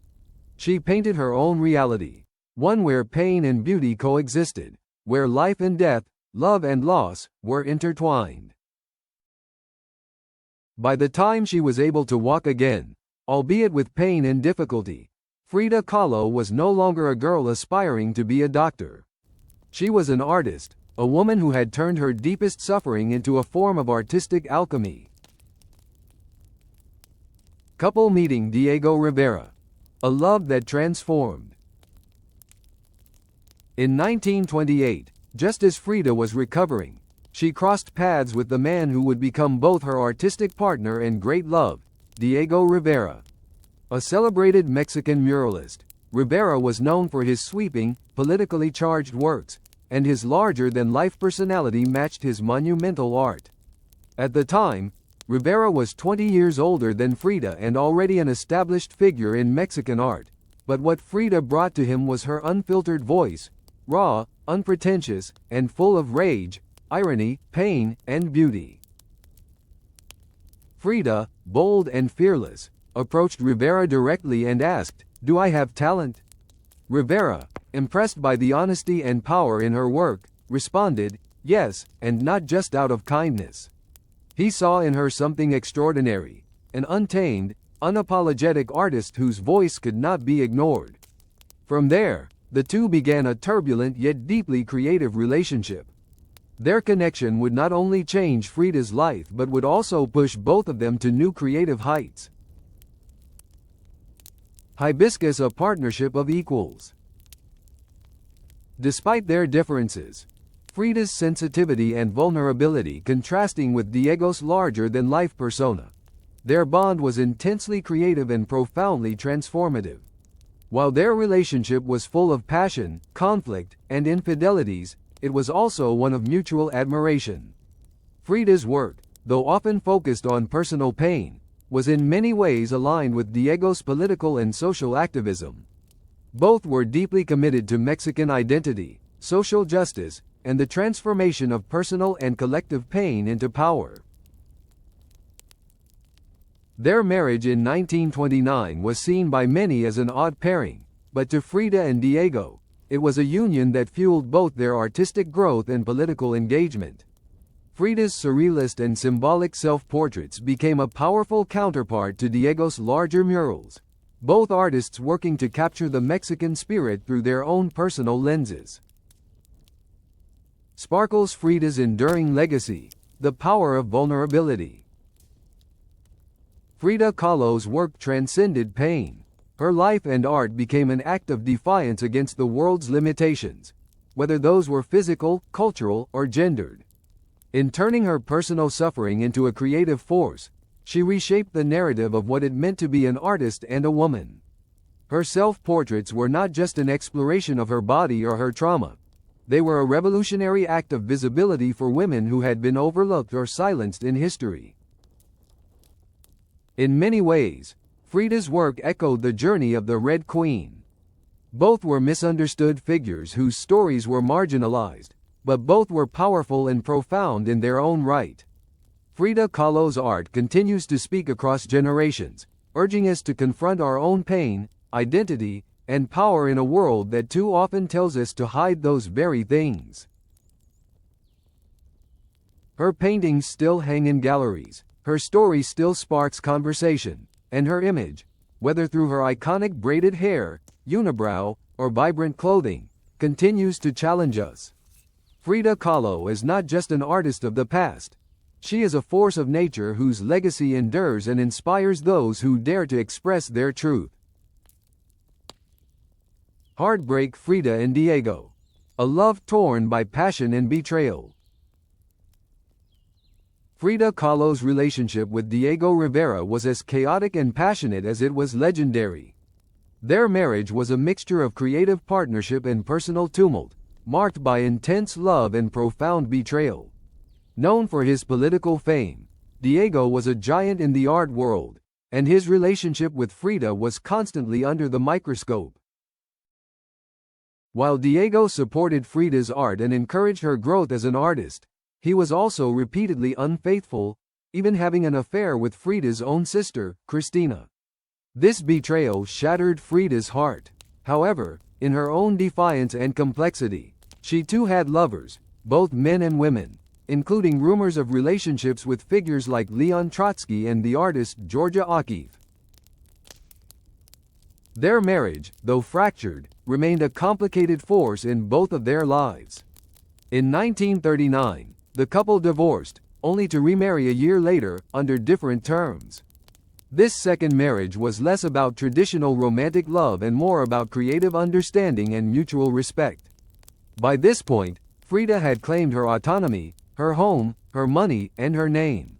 She painted her own reality, one where pain and beauty coexisted, where life and death, love and loss, were intertwined. By the time she was able to walk again, albeit with pain and difficulty, Frida Kahlo was no longer a girl aspiring to be a doctor. She was an artist, a woman who had turned her deepest suffering into a form of artistic alchemy. Couple meeting Diego Rivera. A love that transformed. In 1928, just as Frida was recovering, she crossed paths with the man who would become both her artistic partner and great love, Diego Rivera. A celebrated Mexican muralist, Rivera was known for his sweeping, politically charged works, and his larger-than-life personality matched his monumental art. At the time, Rivera was 20 years older than Frida and already an established figure in Mexican art, but what Frida brought to him was her unfiltered voice, raw, unpretentious, and full of rage, irony, pain, and beauty. Frida, bold and fearless, approached Rivera directly and asked, "Do I have talent?" Rivera, impressed by the honesty and power in her work, responded, "Yes, and not just out of kindness." He saw in her something extraordinary, an untamed, unapologetic artist whose voice could not be ignored. From there, the two began a turbulent yet deeply creative relationship. Their connection would not only change Frida's life but would also push both of them to new creative heights. Hibiscus, a partnership of equals. Despite their differences, Frida's sensitivity and vulnerability contrasting with Diego's larger-than-life persona, their bond was intensely creative and profoundly transformative. While their relationship was full of passion, conflict, and infidelities, it was also one of mutual admiration. Frida's work, though often focused on personal pain, was in many ways aligned with Diego's political and social activism. Both were deeply committed to Mexican identity, social justice, and the transformation of personal and collective pain into power. Their marriage in 1929 was seen by many as an odd pairing, but to Frida and Diego, it was a union that fueled both their artistic growth and political engagement. Frida's surrealist and symbolic self-portraits became a powerful counterpart to Diego's larger murals, both artists working to capture the Mexican spirit through their own personal lenses. sparkles Frida's enduring legacy, the power of vulnerability. Frida Kahlo's work transcended pain. Her life and art became an act of defiance against the world's limitations, whether those were physical, cultural, or gendered. In turning her personal suffering into a creative force, she reshaped the narrative of what it meant to be an artist and a woman. Her self-portraits were not just an exploration of her body or her trauma. They were a revolutionary act of visibility for women who had been overlooked or silenced in history. In many ways, Frida's work echoed the journey of the Red Queen. Both were misunderstood figures whose stories were marginalized, but both were powerful and profound in their own right. Frida Kahlo's art continues to speak across generations, urging us to confront our own pain, identity, and power in a world that too often tells us to hide those very things. Her paintings still hang in galleries, her story still sparks conversation, and her image, whether through her iconic braided hair, unibrow, or vibrant clothing, continues to challenge us. Frida Kahlo is not just an artist of the past. She is a force of nature whose legacy endures and inspires those who dare to express their truth. Heartbreak Frida and Diego. A love torn by passion and betrayal. Frida Kahlo's relationship with Diego Rivera was as chaotic and passionate as it was legendary. Their marriage was a mixture of creative partnership and personal tumult, marked by intense love and profound betrayal. Known for his political fame, Diego was a giant in the art world, and his relationship with Frida was constantly under the microscope. While Diego supported Frida's art and encouraged her growth as an artist, he was also repeatedly unfaithful, even having an affair with Frida's own sister, Cristina. This betrayal shattered Frida's heart. However, in her own defiance and complexity, she too had lovers, both men and women, including rumors of relationships with figures like Leon Trotsky and the artist Georgia O'Keeffe. Their marriage, though fractured, remained a complicated force in both of their lives. In 1939, the couple divorced, only to remarry a year later, under different terms. This second marriage was less about traditional romantic love and more about creative understanding and mutual respect. By this point, Frida had claimed her autonomy, her home, her money, and her name.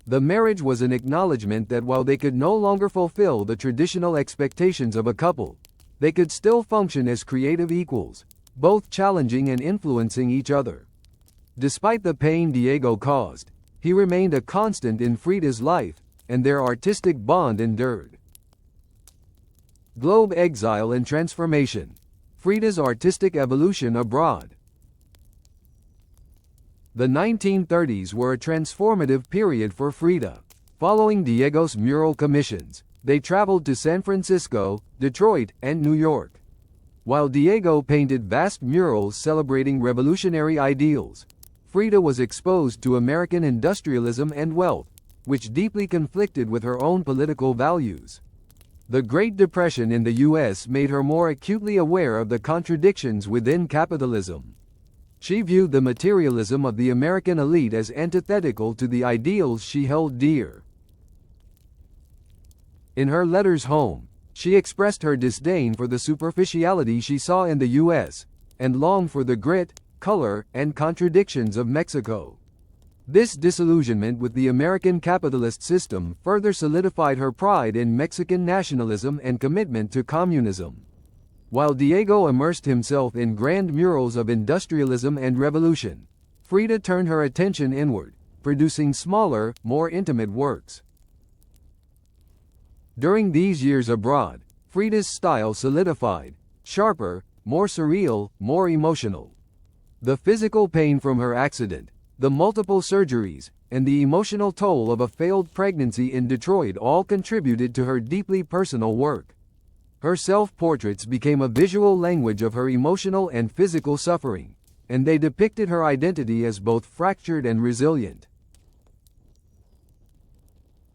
The marriage was an acknowledgement that while they could no longer fulfill the traditional expectations of a couple, they could still function as creative equals, both challenging and influencing each other. Despite the pain Diego caused, he remained a constant in Frida's life, and their artistic bond endured. Globe exile and transformation. Frida's artistic evolution abroad. The 1930s were a transformative period for Frida. Following Diego's mural commissions, they traveled to San Francisco, Detroit, and New York. While Diego painted vast murals celebrating revolutionary ideals, Frida was exposed to American industrialism and wealth, which deeply conflicted with her own political values. The Great Depression in the U.S. made her more acutely aware of the contradictions within capitalism. She viewed the materialism of the American elite as antithetical to the ideals she held dear. In her letters home, she expressed her disdain for the superficiality she saw in the U.S., and longed for the grit, color, and contradictions of Mexico. This disillusionment with the American capitalist system further solidified her pride in Mexican nationalism and commitment to communism. While Diego immersed himself in grand murals of industrialism and revolution, Frida turned her attention inward, producing smaller, more intimate works. During these years abroad, Frida's style solidified, sharper, more surreal, more emotional. The physical pain from her accident, the multiple surgeries, and the emotional toll of a failed pregnancy in Detroit all contributed to her deeply personal work. Her self-portraits became a visual language of her emotional and physical suffering, and they depicted her identity as both fractured and resilient.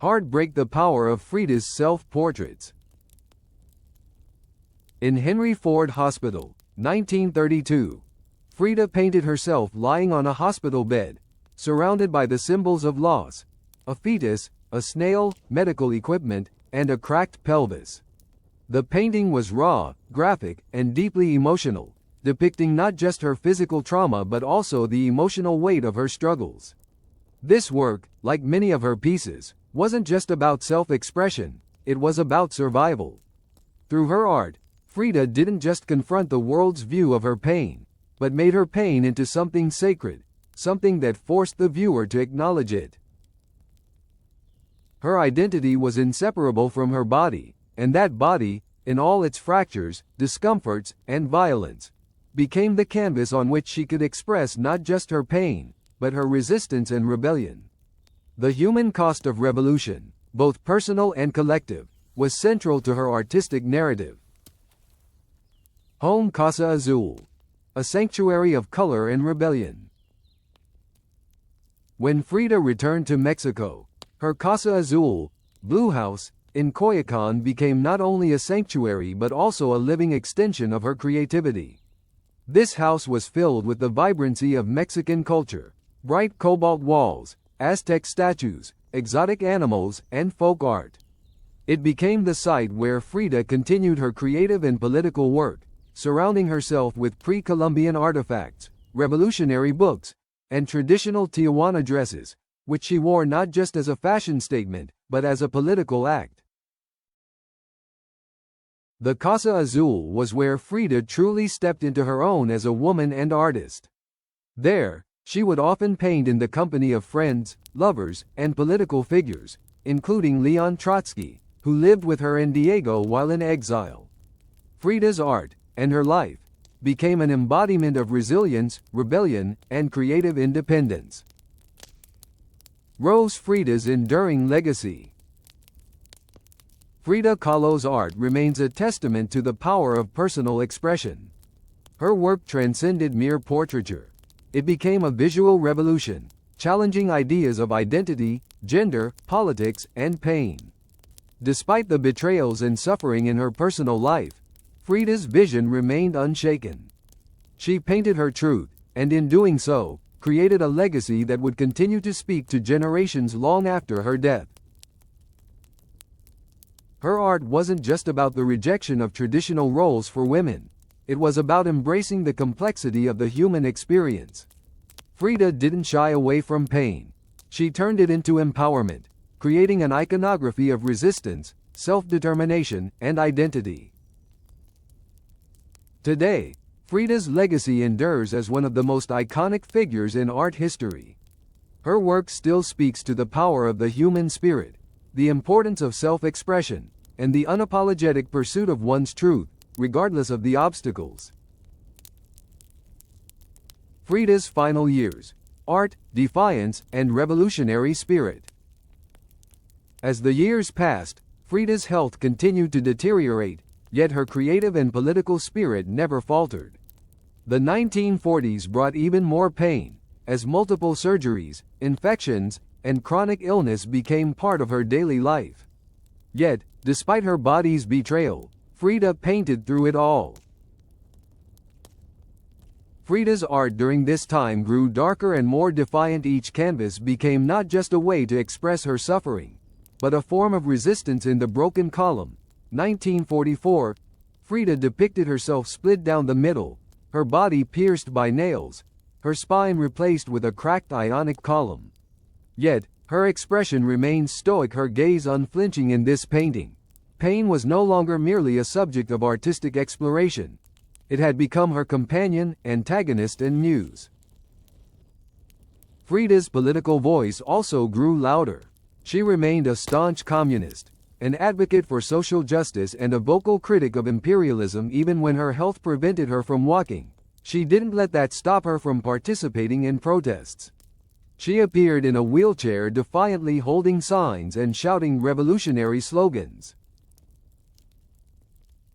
Heartbreak: the power of Frida's self-portraits. In Henry Ford Hospital, 1932, Frida painted herself lying on a hospital bed, surrounded by the symbols of loss: a fetus, a snail, medical equipment, and a cracked pelvis. The painting was raw, graphic, and deeply emotional, depicting not just her physical trauma but also the emotional weight of her struggles. This work, like many of her pieces, wasn't just about self-expression, it was about survival. Through her art, Frida didn't just confront the world's view of her pain, but made her pain into something sacred, something that forced the viewer to acknowledge it. Her identity was inseparable from her body, and that body, in all its fractures, discomforts, and violence, became the canvas on which she could express not just her pain, but her resistance and rebellion. The human cost of revolution, both personal and collective, was central to her artistic narrative. Home Casa Azul, a sanctuary of color and rebellion. When Frida returned to Mexico, her Casa Azul, Blue House, in Coyoacan became not only a sanctuary but also a living extension of her creativity. This house was filled with the vibrancy of Mexican culture: bright cobalt walls, Aztec statues, exotic animals, and folk art. It became the site where Frida continued her creative and political work, surrounding herself with pre-Columbian artifacts, revolutionary books, and traditional Tijuana dresses, which she wore not just as a fashion statement, but as a political act. The Casa Azul was where Frida truly stepped into her own as a woman and artist. There, she would often paint in the company of friends, lovers, and political figures, including Leon Trotsky, who lived with her in Diego while in exile. Frida's art, and her life, became an embodiment of resilience, rebellion, and creative independence. Rose Frida's enduring legacy. Frida Kahlo's art remains a testament to the power of personal expression. Her work transcended mere portraiture. It became a visual revolution, challenging ideas of identity, gender, politics, and pain. Despite the betrayals and suffering in her personal life, Frida's vision remained unshaken. She painted her truth, and in doing so, created a legacy that would continue to speak to generations long after her death. Her art wasn't just about the rejection of traditional roles for women. It was about embracing the complexity of the human experience. Frida didn't shy away from pain. She turned it into empowerment, creating an iconography of resistance, self-determination, and identity. Today, Frida's legacy endures as one of the most iconic figures in art history. Her work still speaks to the power of the human spirit, the importance of self-expression, and the unapologetic pursuit of one's truth, regardless of the obstacles. Frida's final years: art, defiance, and revolutionary spirit. As the years passed, Frida's health continued to deteriorate, yet her creative and political spirit never faltered. The 1940s brought even more pain, as multiple surgeries, infections, and chronic illness became part of her daily life. Yet, despite her body's betrayal, Frida painted through it all. Frida's art during this time grew darker and more defiant. Each canvas became not just a way to express her suffering, but a form of resistance. In The Broken Column, 1944, Frida depicted herself split down the middle, her body pierced by nails, her spine replaced with a cracked ionic column. Yet, her expression remained stoic, her gaze unflinching. In this painting, pain was no longer merely a subject of artistic exploration. It had become her companion, antagonist, and muse. Frida's political voice also grew louder. She remained a staunch communist, an advocate for social justice, and a vocal critic of imperialism. Even when her health prevented her from walking, she didn't let that stop her from participating in protests. She appeared in a wheelchair, defiantly holding signs and shouting revolutionary slogans.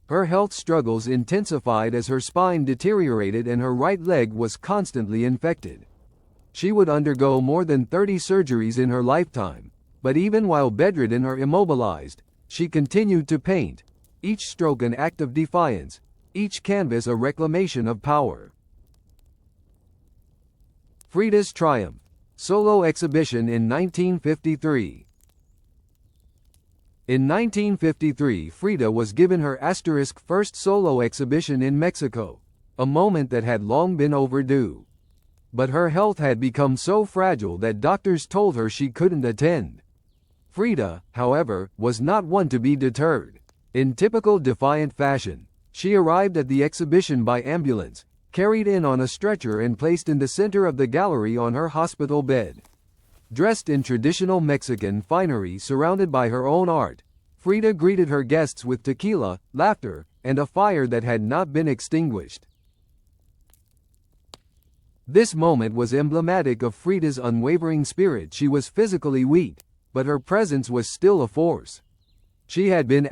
Her health struggles intensified as her spine deteriorated and her right leg was constantly infected. She would undergo more than 30 surgeries in her lifetime, but even while bedridden or immobilized, she continued to paint, each stroke an act of defiance, each canvas a reclamation of power. Frida's Triumph. Solo exhibition in 1953. In 1953, Frida was given her first solo exhibition in Mexico, a moment that had long been overdue. But her health had become so fragile that doctors told her she couldn't attend. Frida, however, was not one to be deterred. In typical defiant fashion, she arrived at the exhibition by ambulance, carried in on a stretcher and placed in the center of the gallery on her hospital bed. Dressed in traditional Mexican finery surrounded by her own art, Frida greeted her guests with tequila, laughter, and a fire that had not been extinguished. This moment was emblematic of Frida's unwavering spirit. She was physically weak, but her presence was still a force. She had been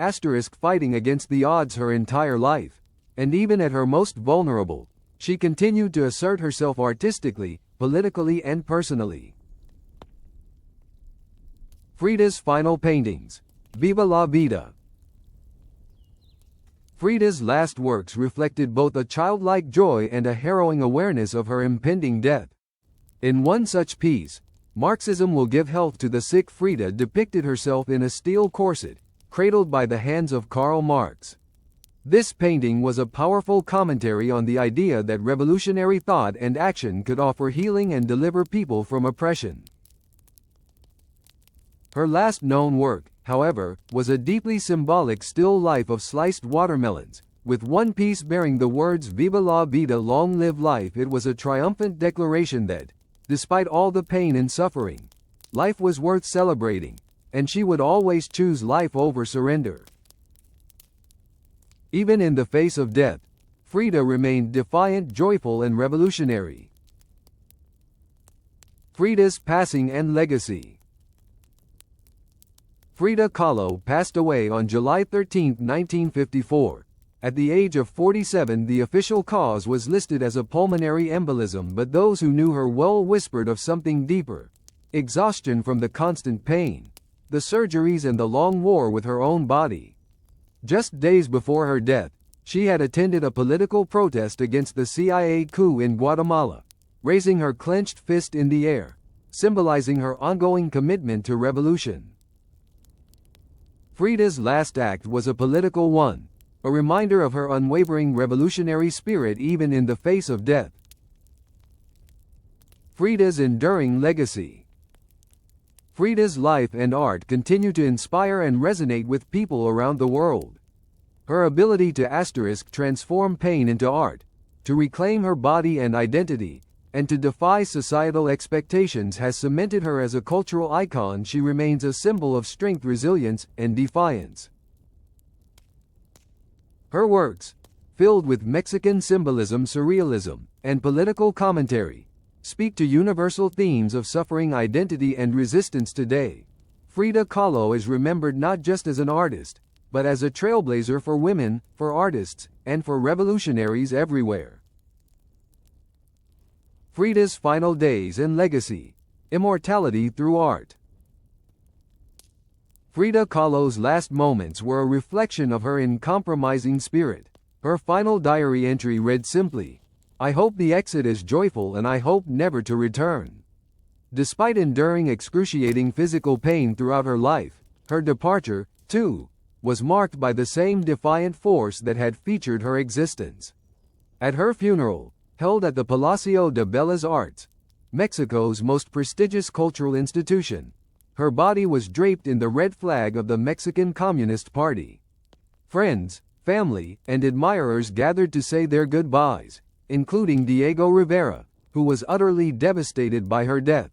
fighting against the odds her entire life, and even at her most vulnerable, she continued to assert herself artistically, politically and personally. Frida's final paintings. Viva la Vida. Frida's last works reflected both a childlike joy and a harrowing awareness of her impending death. In one such piece, Marxism Will Give Health to the Sick, Frida depicted herself in a steel corset, cradled by the hands of Karl Marx. This painting was a powerful commentary on the idea that revolutionary thought and action could offer healing and deliver people from oppression. Her last known work, however, was a deeply symbolic still life of sliced watermelons, with one piece bearing the words Viva la Vida, Long Live Life. It was a triumphant declaration that, despite all the pain and suffering, life was worth celebrating, and she would always choose life over surrender. Even in the face of death, Frida remained defiant, joyful and revolutionary. Frida's passing and legacy. Frida Kahlo passed away on July 13, 1954. At the age of 47, the official cause was listed as a pulmonary embolism, but those who knew her well whispered of something deeper: exhaustion from the constant pain, the surgeries and the long war with her own body. Just days before her death, she had attended a political protest against the CIA coup in Guatemala, raising her clenched fist in the air, symbolizing her ongoing commitment to revolution. Frida's last act was a political one, a reminder of her unwavering revolutionary spirit even in the face of death. Frida's enduring legacy. Frida's life and art continue to inspire and resonate with people around the world. Her ability to transform pain into art, to reclaim her body and identity, and to defy societal expectations has cemented her as a cultural icon. She remains a symbol of strength, resilience, and defiance. Her works, filled with Mexican symbolism, surrealism, and political commentary, speak to universal themes of suffering, identity, and resistance today. Frida Kahlo is remembered not just as an artist, but as a trailblazer for women, for artists, and for revolutionaries everywhere. Frida's final days and legacy. Immortality through art. Frida Kahlo's last moments were a reflection of her uncompromising spirit. Her final diary entry read simply, "I hope the exit is joyful and I hope never to return." Despite enduring excruciating physical pain throughout her life, her departure, too, was marked by the same defiant force that had featured her existence. At her funeral, held at the Palacio de Bellas Artes, Mexico's most prestigious cultural institution, her body was draped in the red flag of the Mexican Communist Party. Friends, family, and admirers gathered to say their goodbyes, including Diego Rivera, who was utterly devastated by her death.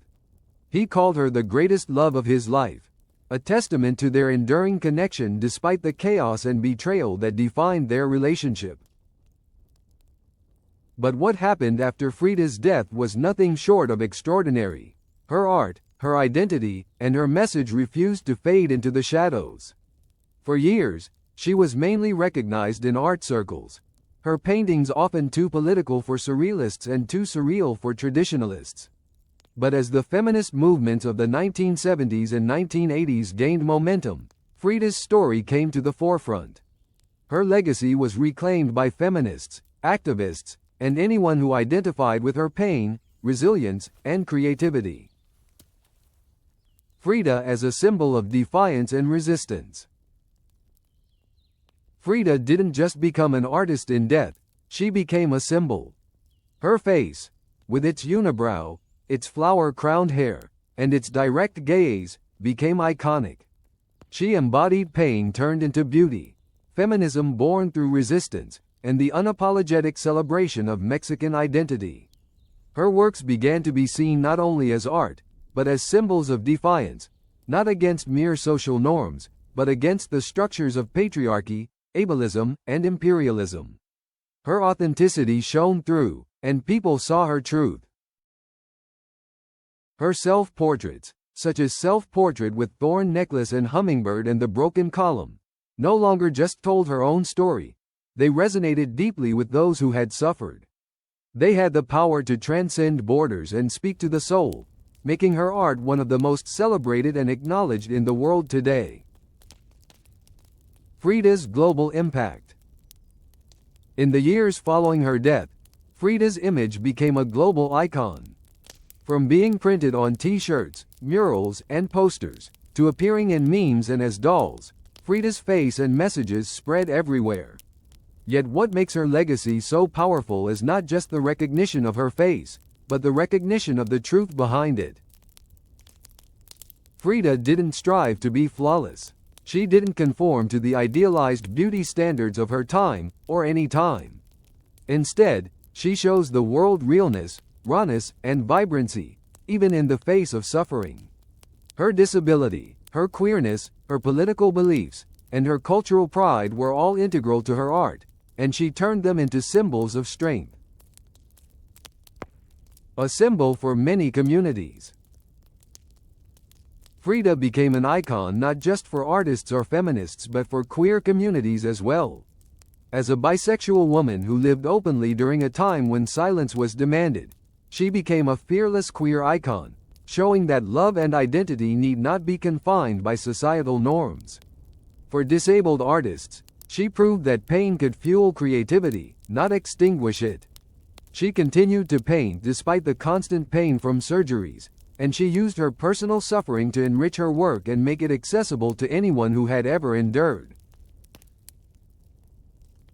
He called her the greatest love of his life, a testament to their enduring connection despite the chaos and betrayal that defined their relationship. But what happened after Frida's death was nothing short of extraordinary. Her art, her identity, and her message refused to fade into the shadows. For years, she was mainly recognized in art circles, her paintings often too political for surrealists and too surreal for traditionalists. But as the feminist movements of the 1970s and 1980s gained momentum, Frida's story came to the forefront. Her legacy was reclaimed by feminists, activists, and anyone who identified with her pain, resilience, and creativity. Frida as a symbol of defiance and resistance. Frida didn't just become an artist in death, she became a symbol. Her face, with its unibrow, its flower-crowned hair, and its direct gaze, became iconic. She embodied pain turned into beauty, feminism born through resistance, and the unapologetic celebration of Mexican identity. Her works began to be seen not only as art, but as symbols of defiance, not against mere social norms, but against the structures of patriarchy, ableism, and imperialism. Her authenticity shone through, and people saw her truth. Her self-portraits, such as Self-Portrait with Thorn Necklace and Hummingbird and the Broken Column, no longer just told her own story, they resonated deeply with those who had suffered. They had the power to transcend borders and speak to the soul, making her art one of the most celebrated and acknowledged in the world today. Frida's global impact. In the years following her death, Frida's image became a global icon. From being printed on t-shirts, murals, and posters, to appearing in memes and as dolls, Frida's face and messages spread everywhere. Yet what makes her legacy so powerful is not just the recognition of her face, but the recognition of the truth behind it. Frida didn't strive to be flawless. She didn't conform to the idealized beauty standards of her time, or any time. Instead, she shows the world realness, rawness, and vibrancy, even in the face of suffering. Her disability, her queerness, her political beliefs, and her cultural pride were all integral to her art, and she turned them into symbols of strength. A symbol for many communities. Frida became an icon not just for artists or feminists but for queer communities as well. As a bisexual woman who lived openly during a time when silence was demanded, she became a fearless queer icon, showing that love and identity need not be confined by societal norms. For disabled artists, she proved that pain could fuel creativity, not extinguish it. She continued to paint despite the constant pain from surgeries, and she used her personal suffering to enrich her work and make it accessible to anyone who had ever endured.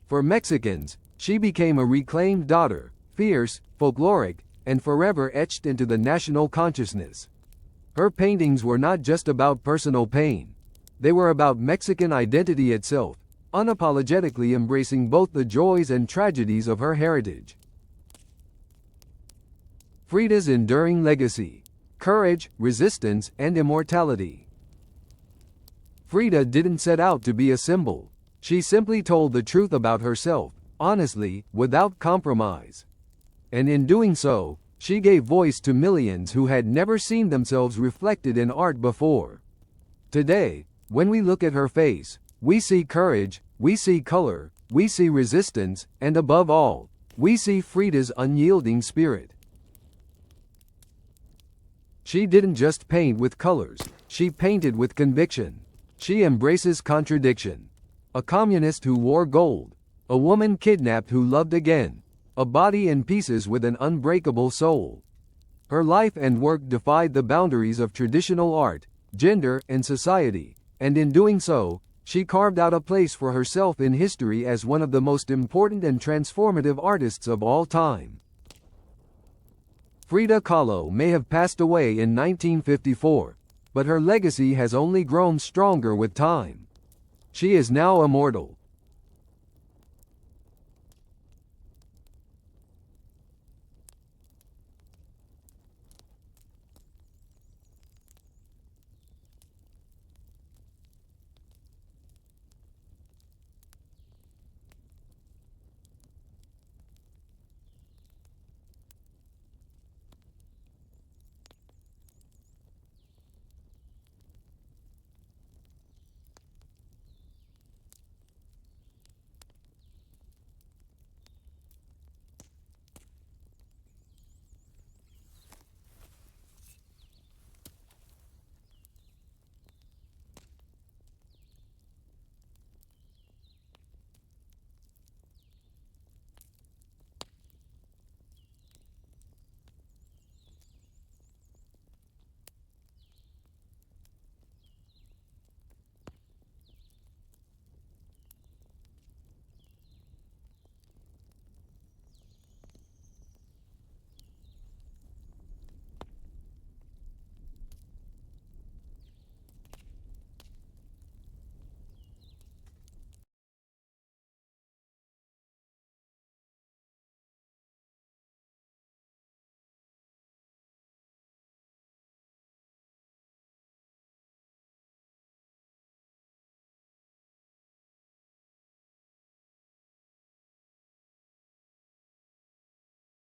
For Mexicans, she became a reclaimed daughter, fierce, folkloric, and forever etched into the national consciousness. Her paintings were not just about personal pain. They were about Mexican identity itself, unapologetically embracing both the joys and tragedies of her heritage. Frida's enduring legacy: courage, resistance, and immortality. Frida didn't set out to be a symbol. She simply told the truth about herself, honestly, without compromise. And in doing so, she gave voice to millions who had never seen themselves reflected in art before. Today, when we look at her face, we see courage, we see color, we see resistance, and above all, we see Frida's unyielding spirit. She didn't just paint with colors, she painted with conviction. She embraces contradiction. A communist who wore gold, a woman kidnapped who loved again, a body in pieces with an unbreakable soul. Her life and work defied the boundaries of traditional art, gender, and society, and in doing so, she carved out a place for herself in history as one of the most important and transformative artists of all time. Frida Kahlo may have passed away in 1954, but her legacy has only grown stronger with time. She is now immortal,